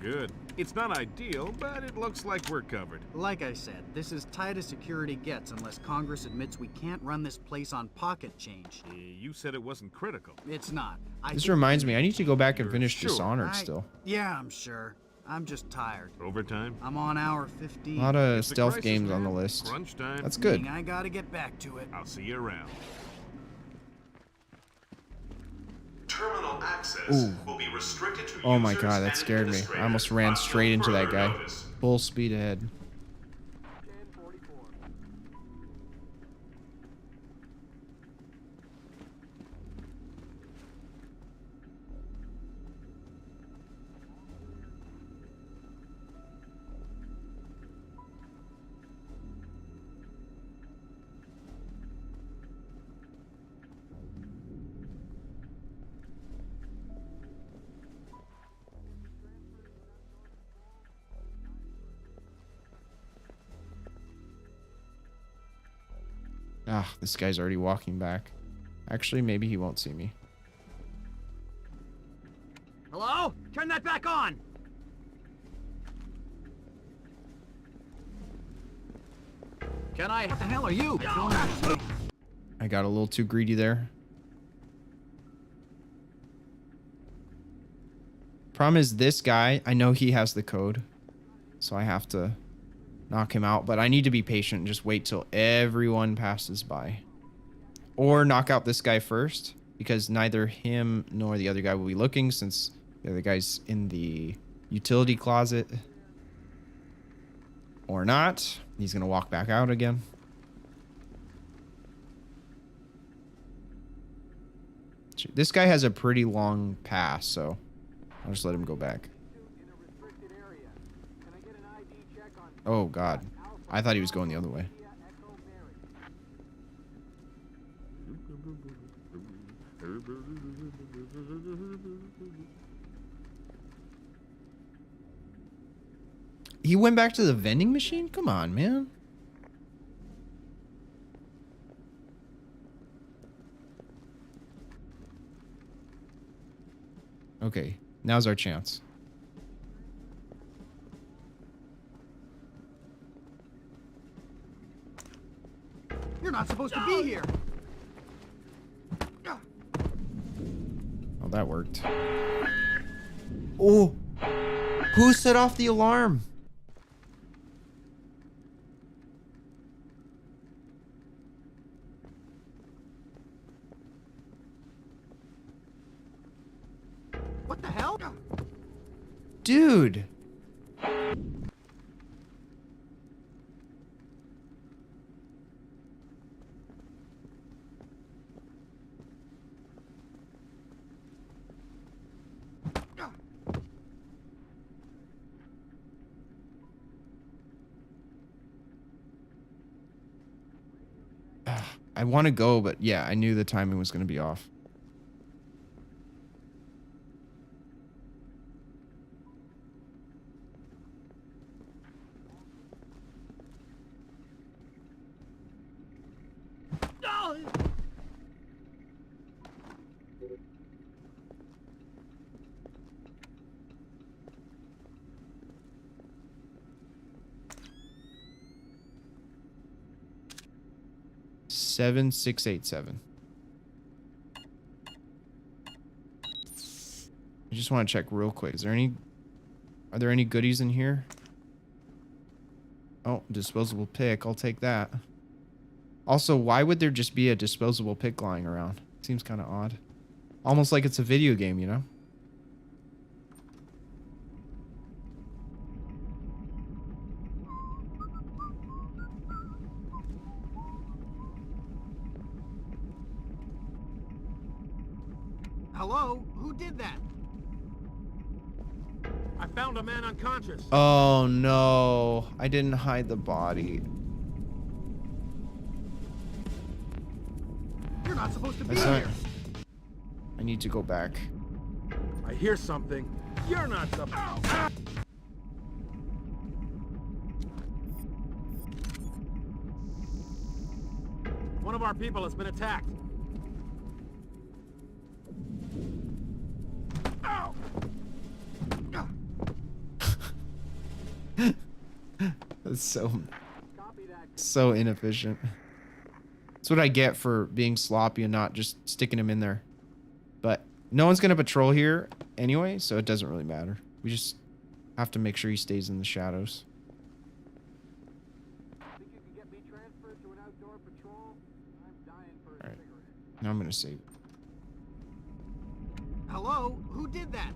Good. It's not ideal, but it looks like we're covered. Like I said, this is tight as security gets unless Congress admits we can't run this place on pocket change. You said it wasn't critical. It's not. This reminds me, I need to go back and finish Dishonored still. Yeah, I'm sure. I'm just tired. Overtime? I'm on hour 15. A lot of stealth games on the list. Crunch time. That's good. I gotta get back to it. I'll see you around. Terminal access Ooh. will be restricted to Oh my users god, that and scared me. I administrators almost ran until straight into that further guy. notice. Full speed ahead. Ah, this guy's already walking back. Actually, maybe he won't see me. Hello? Turn that back on! Can I? What the hell are you? I got a little too greedy there. Problem is, this guy, I know he has the code, so I have to knock him out, but I need to be patient and just wait till everyone passes by. Or knock out this guy first, because neither him nor the other guy will be looking since the other guy's in the utility closet. Or not. He's going to walk back out again. This guy has a pretty long pass, so I'll just let him go back. Oh, God. I thought he was going the other way. He went back to the vending machine? Come on, man. Okay, now's our chance. You're not supposed to be here. Oh, that worked. Oh, who set off the alarm? What the hell? Dude. I want to go, but yeah, I knew the timing was going to be off. Seven, 6, 8, 7. I just want to check real quick. Are there any goodies in here? Oh, disposable pick. I'll take that. Also, why would there just be a disposable pick lying around? Seems kind of odd. Almost like it's a video game, you know? Hello? Who did that? I found a man unconscious. Oh no, I didn't hide the body. You're not supposed to be That's not... here. I need to go back. I hear something. You're not supposed. One of our people has been attacked. Ow! That's so inefficient. That's what I get for being sloppy and not just sticking him in there. But no one's gonna patrol here anyway, so it doesn't really matter. We just have to make sure he stays in the shadows. Alright. Now I'm gonna save. Hello? Who did that?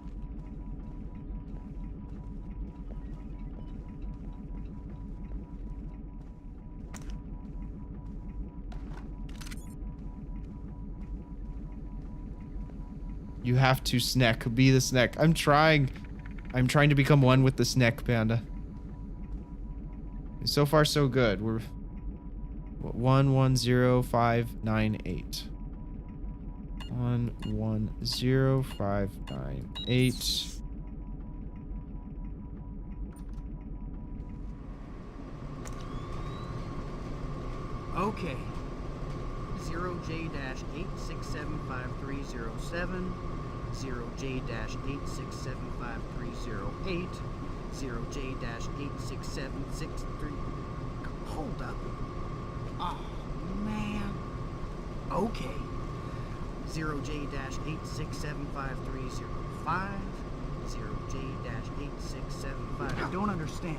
You have to snack. Be the snack. I'm trying to become one with the snack panda. So far, so good. We're 110598. 110598. Okay. 0J-8675307, 0J-8675308, 0J-86763. Hold up. Oh, man. Okay. 0J-8675305, 0J-86753. I don't understand.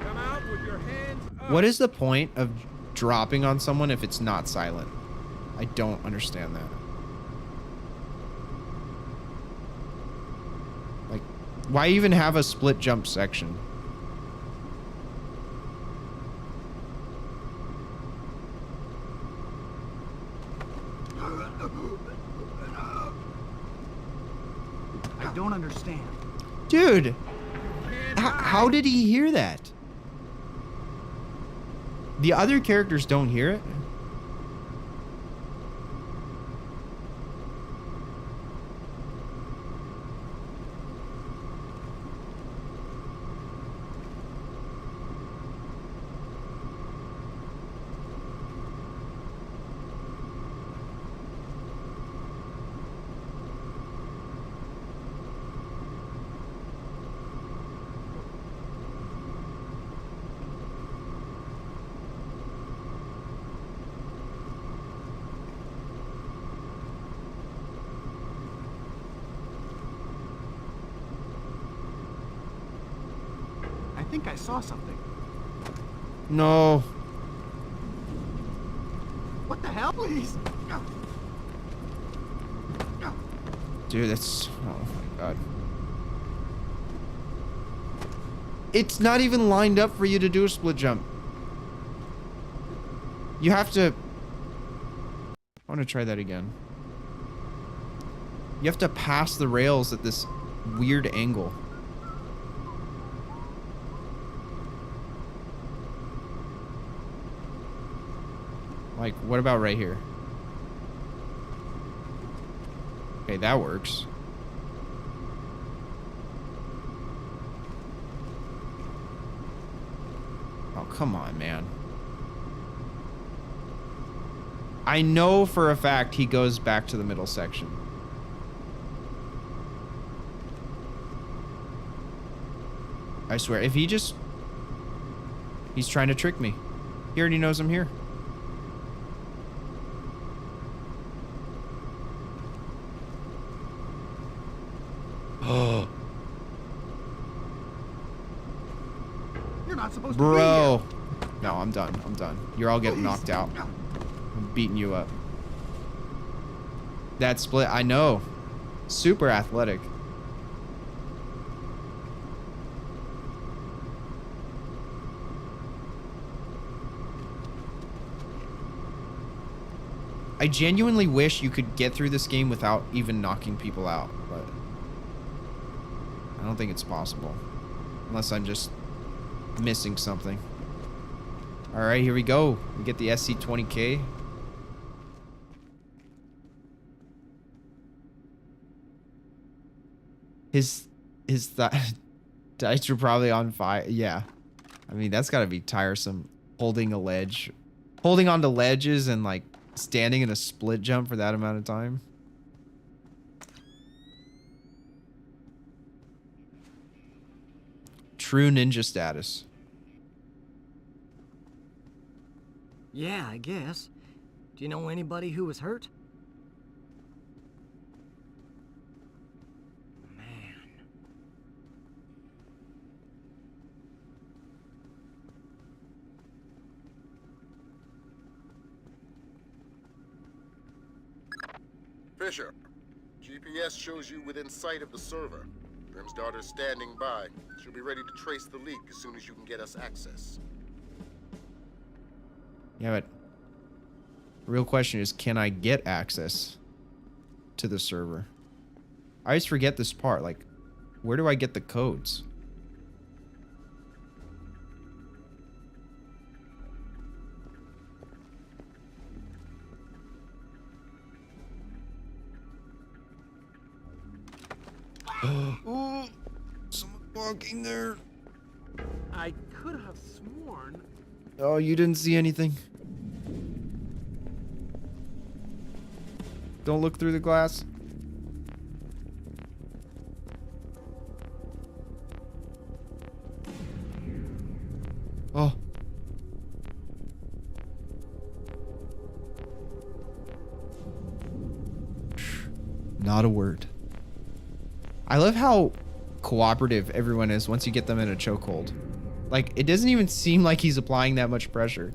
Come out with your hands up. What is the point of dropping on someone if it's not silent? I don't understand that. Like, why even have a split jump section? I don't understand. Dude, how did he hear that? The other characters don't hear it? I think I saw something. No. What the hell? Please. Dude, that's... Oh my god. It's not even lined up for you to do a split jump. You have to... I want to try that again. You have to pass the rails at this weird angle. Like, what about right here? Okay, that works. Oh, come on, man. I know for a fact he goes back to the middle section. I swear, if he just... He's trying to trick me. He already knows I'm here. Oh. You're not supposed Bro. to be here. No, I'm done. I'm done. You're all getting knocked out. I'm beating you up. That split, I know. Super athletic. I genuinely wish you could get through this game without even knocking people out, but I don't think it's possible. Unless I'm just missing something. Alright, here we go. We get the SC-20K. His dice are probably on fire. Yeah. I mean, that's gotta be tiresome. Holding a ledge. Holding onto ledges and like standing in a split jump for that amount of time. True ninja status. Yeah, I guess. Do you know anybody who was hurt? Fisher, GPS shows you within sight of the server. Grim's daughter's standing by. She'll be ready to trace the leak as soon as you can get us access. Yeah, but the real question is, can I get access to the server? I always forget this part. Like, where do I get the codes? Oh, someone walking there. I could have sworn. Oh, you didn't see anything. Don't look through the glass. Oh. Not a word. I love how cooperative everyone is once you get them in a chokehold. Like, it doesn't even seem like he's applying that much pressure.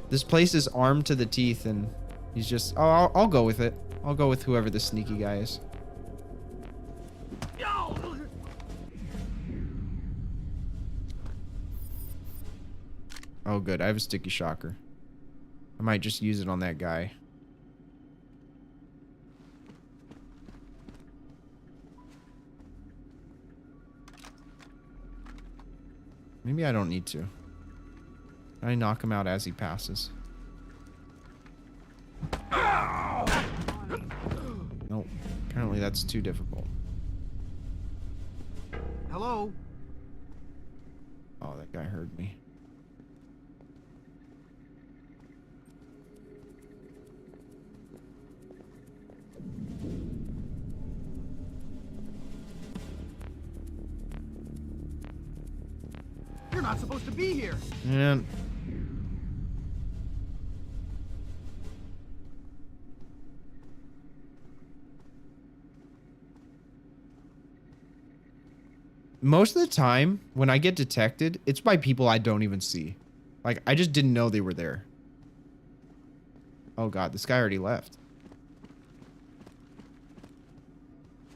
This place is armed to the teeth, and he's just... Oh, I'll go with it. I'll go with whoever the sneaky guy is. Oh, good. I have a sticky shocker. I might just use it on that guy. Maybe I don't need to. Can I knock him out as he passes? Nope. Apparently that's too difficult. Hello? Oh, that guy heard me. You're not supposed to be here. And most of the time when I get detected, it's by people I don't even see. Like, I just didn't know they were there. Oh god, this guy already left.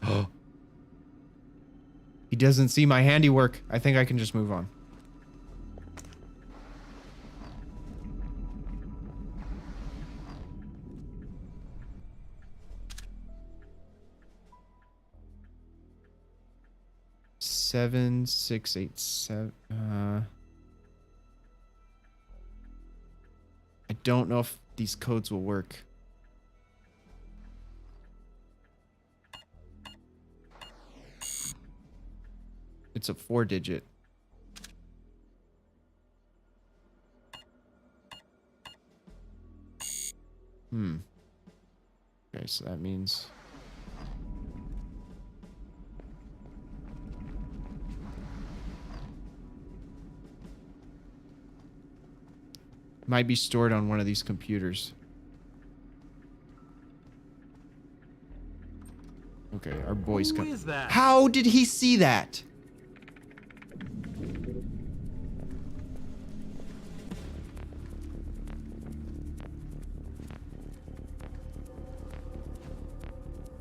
Oh. He doesn't see my handiwork. I think I can just move on. Seven, 6, 8, 7. I don't know if these codes will work. It's a 4-digit. Okay, so that means... might be stored on one of these computers. Okay, our boy's Who coming. is that? How did he see that?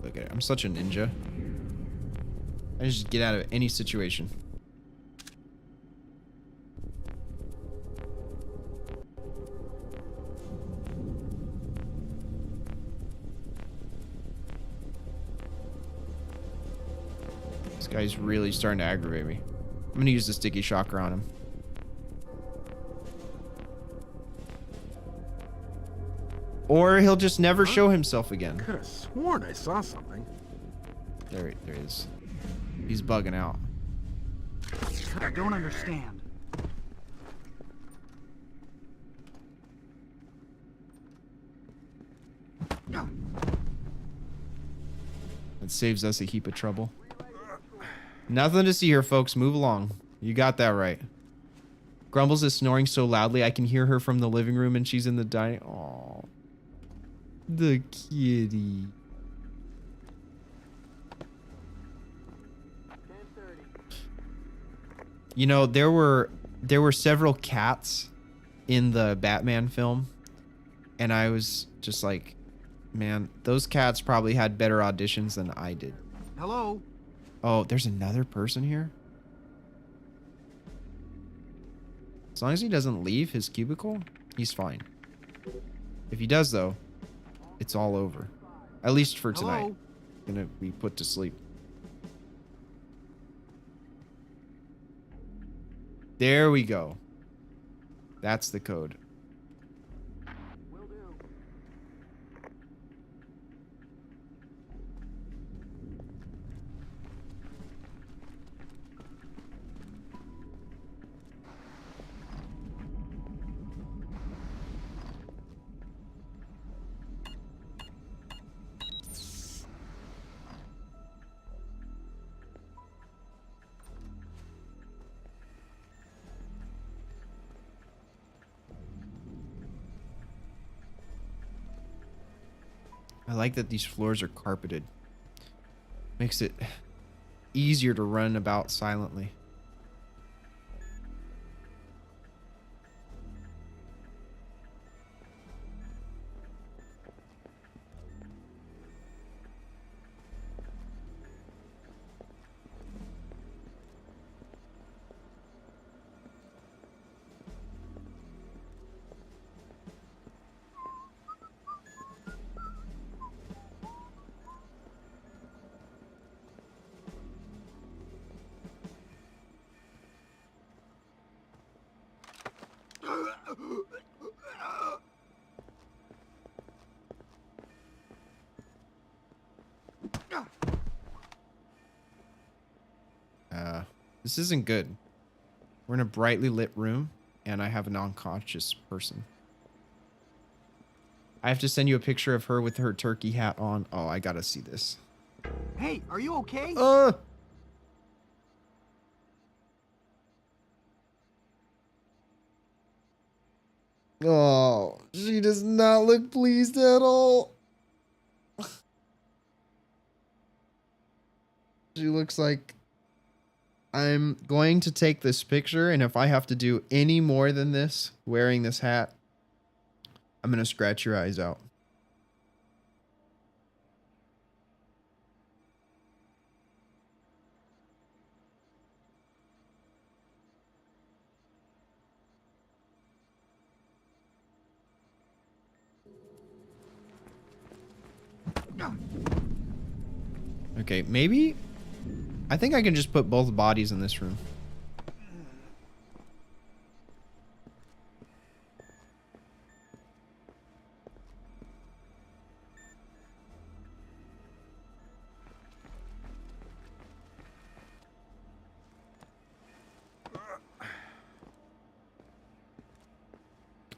Look at it. I'm such a ninja. I just get out of any situation. This guy's really starting to aggravate me. I'm gonna use the sticky shocker on him. Or he'll just never show himself again. Could have sworn I saw something. There he is. He's bugging out. I don't understand. It saves us a heap of trouble. Nothing to see here, folks. Move along. You got that right. Grumbles is snoring so loudly I can hear her from the living room and she's in the dining... Aww. The kitty. You know, there were several cats in the Batman film, and I was just like, man, those cats probably had better auditions than I did. Hello? Oh, there's another person here? As long as he doesn't leave his cubicle, he's fine. If he does, though, it's all over. At least for tonight. Hello? Gonna be put to sleep. There we go. That's the code. I like that these floors are carpeted. Makes it easier to run about silently. This isn't good. We're in a brightly lit room, and I have an unconscious person. I have to send you a picture of her with her turkey hat on. Oh, I gotta see this. Hey, are you okay? Oh, she does not look pleased at all. She looks like I'm going to take this picture, and if I have to do any more than this, wearing this hat, I'm going to scratch your eyes out. Okay, maybe... I think I can just put both bodies in this room.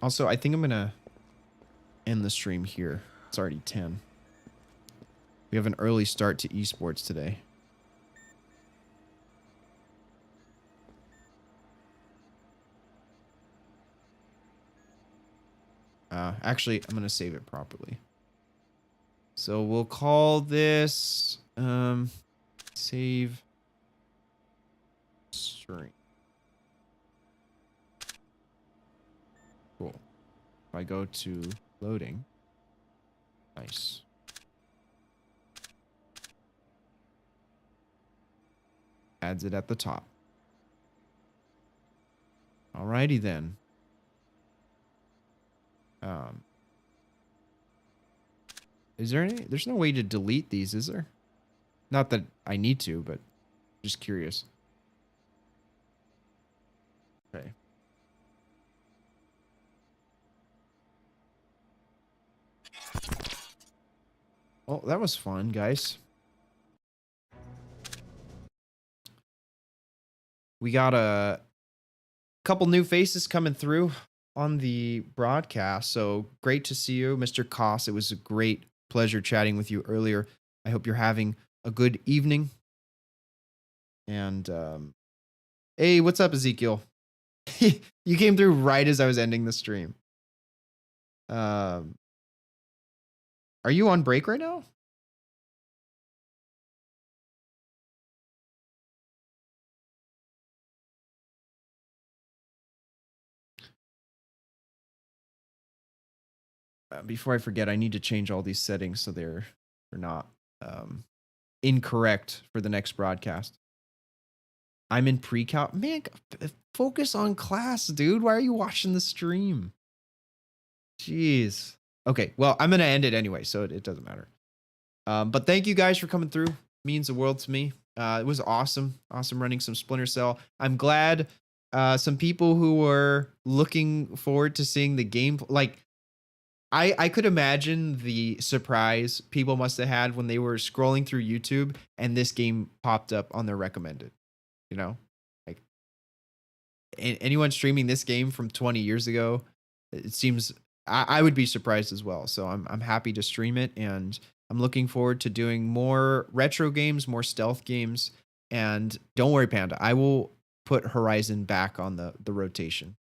Also, I think I'm gonna end the stream here. It's already 10. We have an early start to esports today. Actually, I'm going to save it properly. So we'll call this save stream. Cool. If I go to loading. Nice. Adds it at the top. Alrighty then. Is there any? There's no way to delete these, is there? Not that I need to, but just curious. Okay. Oh, that was fun, guys. We got a couple new faces coming through on the broadcast. So great to see you, Mr. Koss. It was a great pleasure chatting with you earlier. I hope you're having a good evening. And hey, what's up, Ezekiel? You came through right as I was ending the stream. Are you on break right now? Before I forget, I need to change all these settings so they're not incorrect for the next broadcast. I'm in pre-cal. Man, focus on class, dude. Why are you watching the stream? Jeez. Okay, well, I'm going to end it anyway, so it doesn't matter. But thank you guys for coming through. Means the world to me. It was awesome. Awesome running some Splinter Cell. I'm glad some people who were looking forward to seeing the game, like, I could imagine the surprise people must have had when they were scrolling through YouTube and this game popped up on their recommended. You know, like anyone streaming this game from 20 years ago, it seems I would be surprised as well. So I'm happy to stream it, and I'm looking forward to doing more retro games, more stealth games. And don't worry, Panda, I will put Horizon back on the rotation.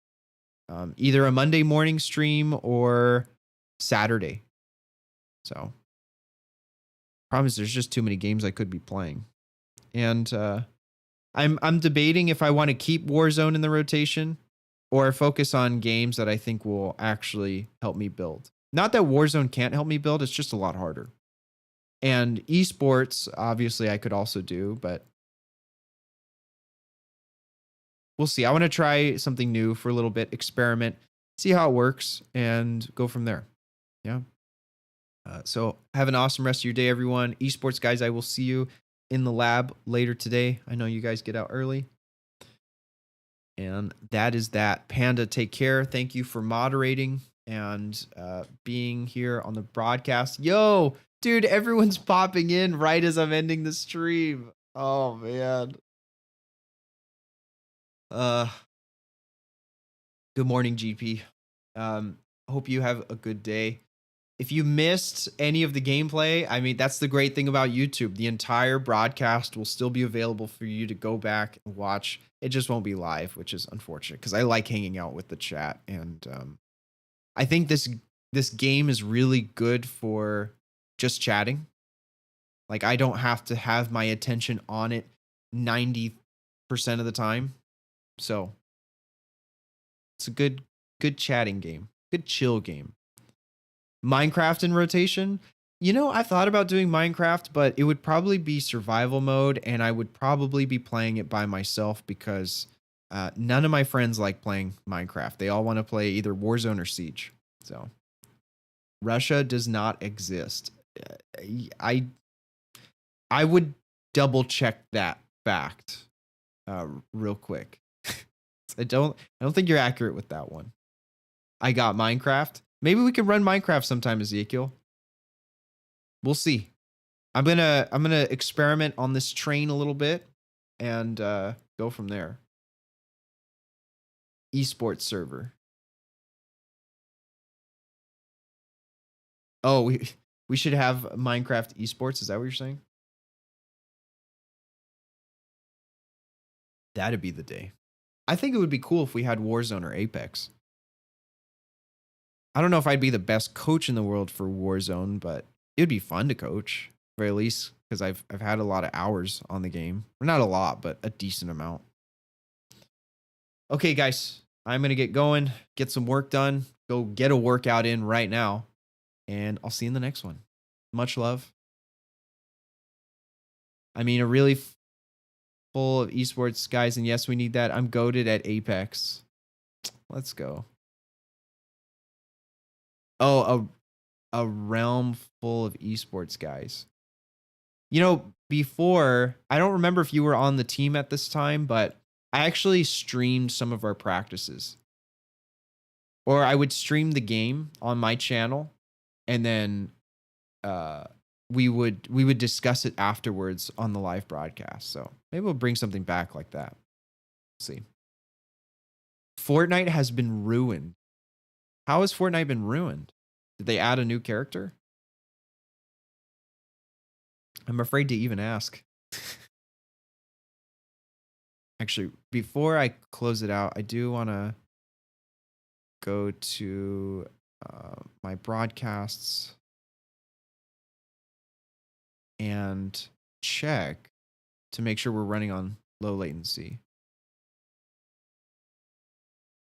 Either a Monday morning stream or Saturday. So problem is there's just too many games I could be playing. And I'm debating if I want to keep Warzone in the rotation or focus on games that I think will actually help me build. Not that Warzone can't help me build, it's just a lot harder. And esports, obviously I could also do, but we'll see. I want to try something new for a little bit, experiment, see how it works, and go from there. Yeah. So have an awesome rest of your day, everyone. Esports guys, I will see you in the lab later today. I know you guys get out early. And that is that. Panda, take care. Thank you for moderating and being here on the broadcast. Yo, dude, everyone's popping in right as I'm ending the stream. Oh, man. Good morning, GP. Hope you have a good day. If you missed any of the gameplay, I mean, that's the great thing about YouTube. The entire broadcast will still be available for you to go back and watch. It just won't be live, which is unfortunate because I like hanging out with the chat. And I think this game is really good for just chatting. Like, I don't have to have my attention on it 90% of the time. So it's a good chatting game, good chill game. Minecraft in rotation. You know, I thought about doing Minecraft, but it would probably be survival mode, and I would probably be playing it by myself because none of my friends like playing Minecraft. They all want to play either Warzone or Siege. So Russia does not exist. I would double check that fact real quick. I don't think you're accurate with that one. I got Minecraft. Maybe we can run Minecraft sometime, Ezekiel. We'll see. I'm gonna experiment on this train a little bit and go from there. Esports server. Oh, we should have Minecraft esports. Is that what you're saying? That'd be the day. I think it would be cool if we had Warzone or Apex. I don't know if I'd be the best coach in the world for Warzone, but it'd be fun to coach, at very least, because I've had a lot of hours on the game. Or not a lot, but a decent amount. Okay, guys, I'm gonna get going, get some work done, go get a workout in right now, and I'll see you in the next one. Much love. I mean, a really full of esports guys, and yes, we need that. I'm goated at Apex. Let's go. Oh, a realm full of esports guys. You know, before, I don't remember if you were on the team at this time, but I actually streamed some of our practices. Or I would stream the game on my channel, and then we would discuss it afterwards on the live broadcast. So maybe we'll bring something back like that. Let's see. Fortnite has been ruined. How has Fortnite been ruined? Did they add a new character? I'm afraid to even ask. Actually, before I close it out, I do want to go to my broadcasts and check to make sure we're running on low latency.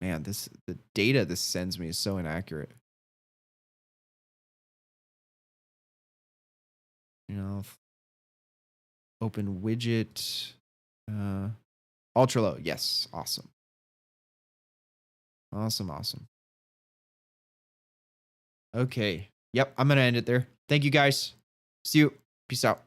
Man, the data this sends me is so inaccurate. You know, open widget, ultra low. Yes, awesome. Awesome. Okay. Yep, I'm going to end it there. Thank you guys. See you. Peace out.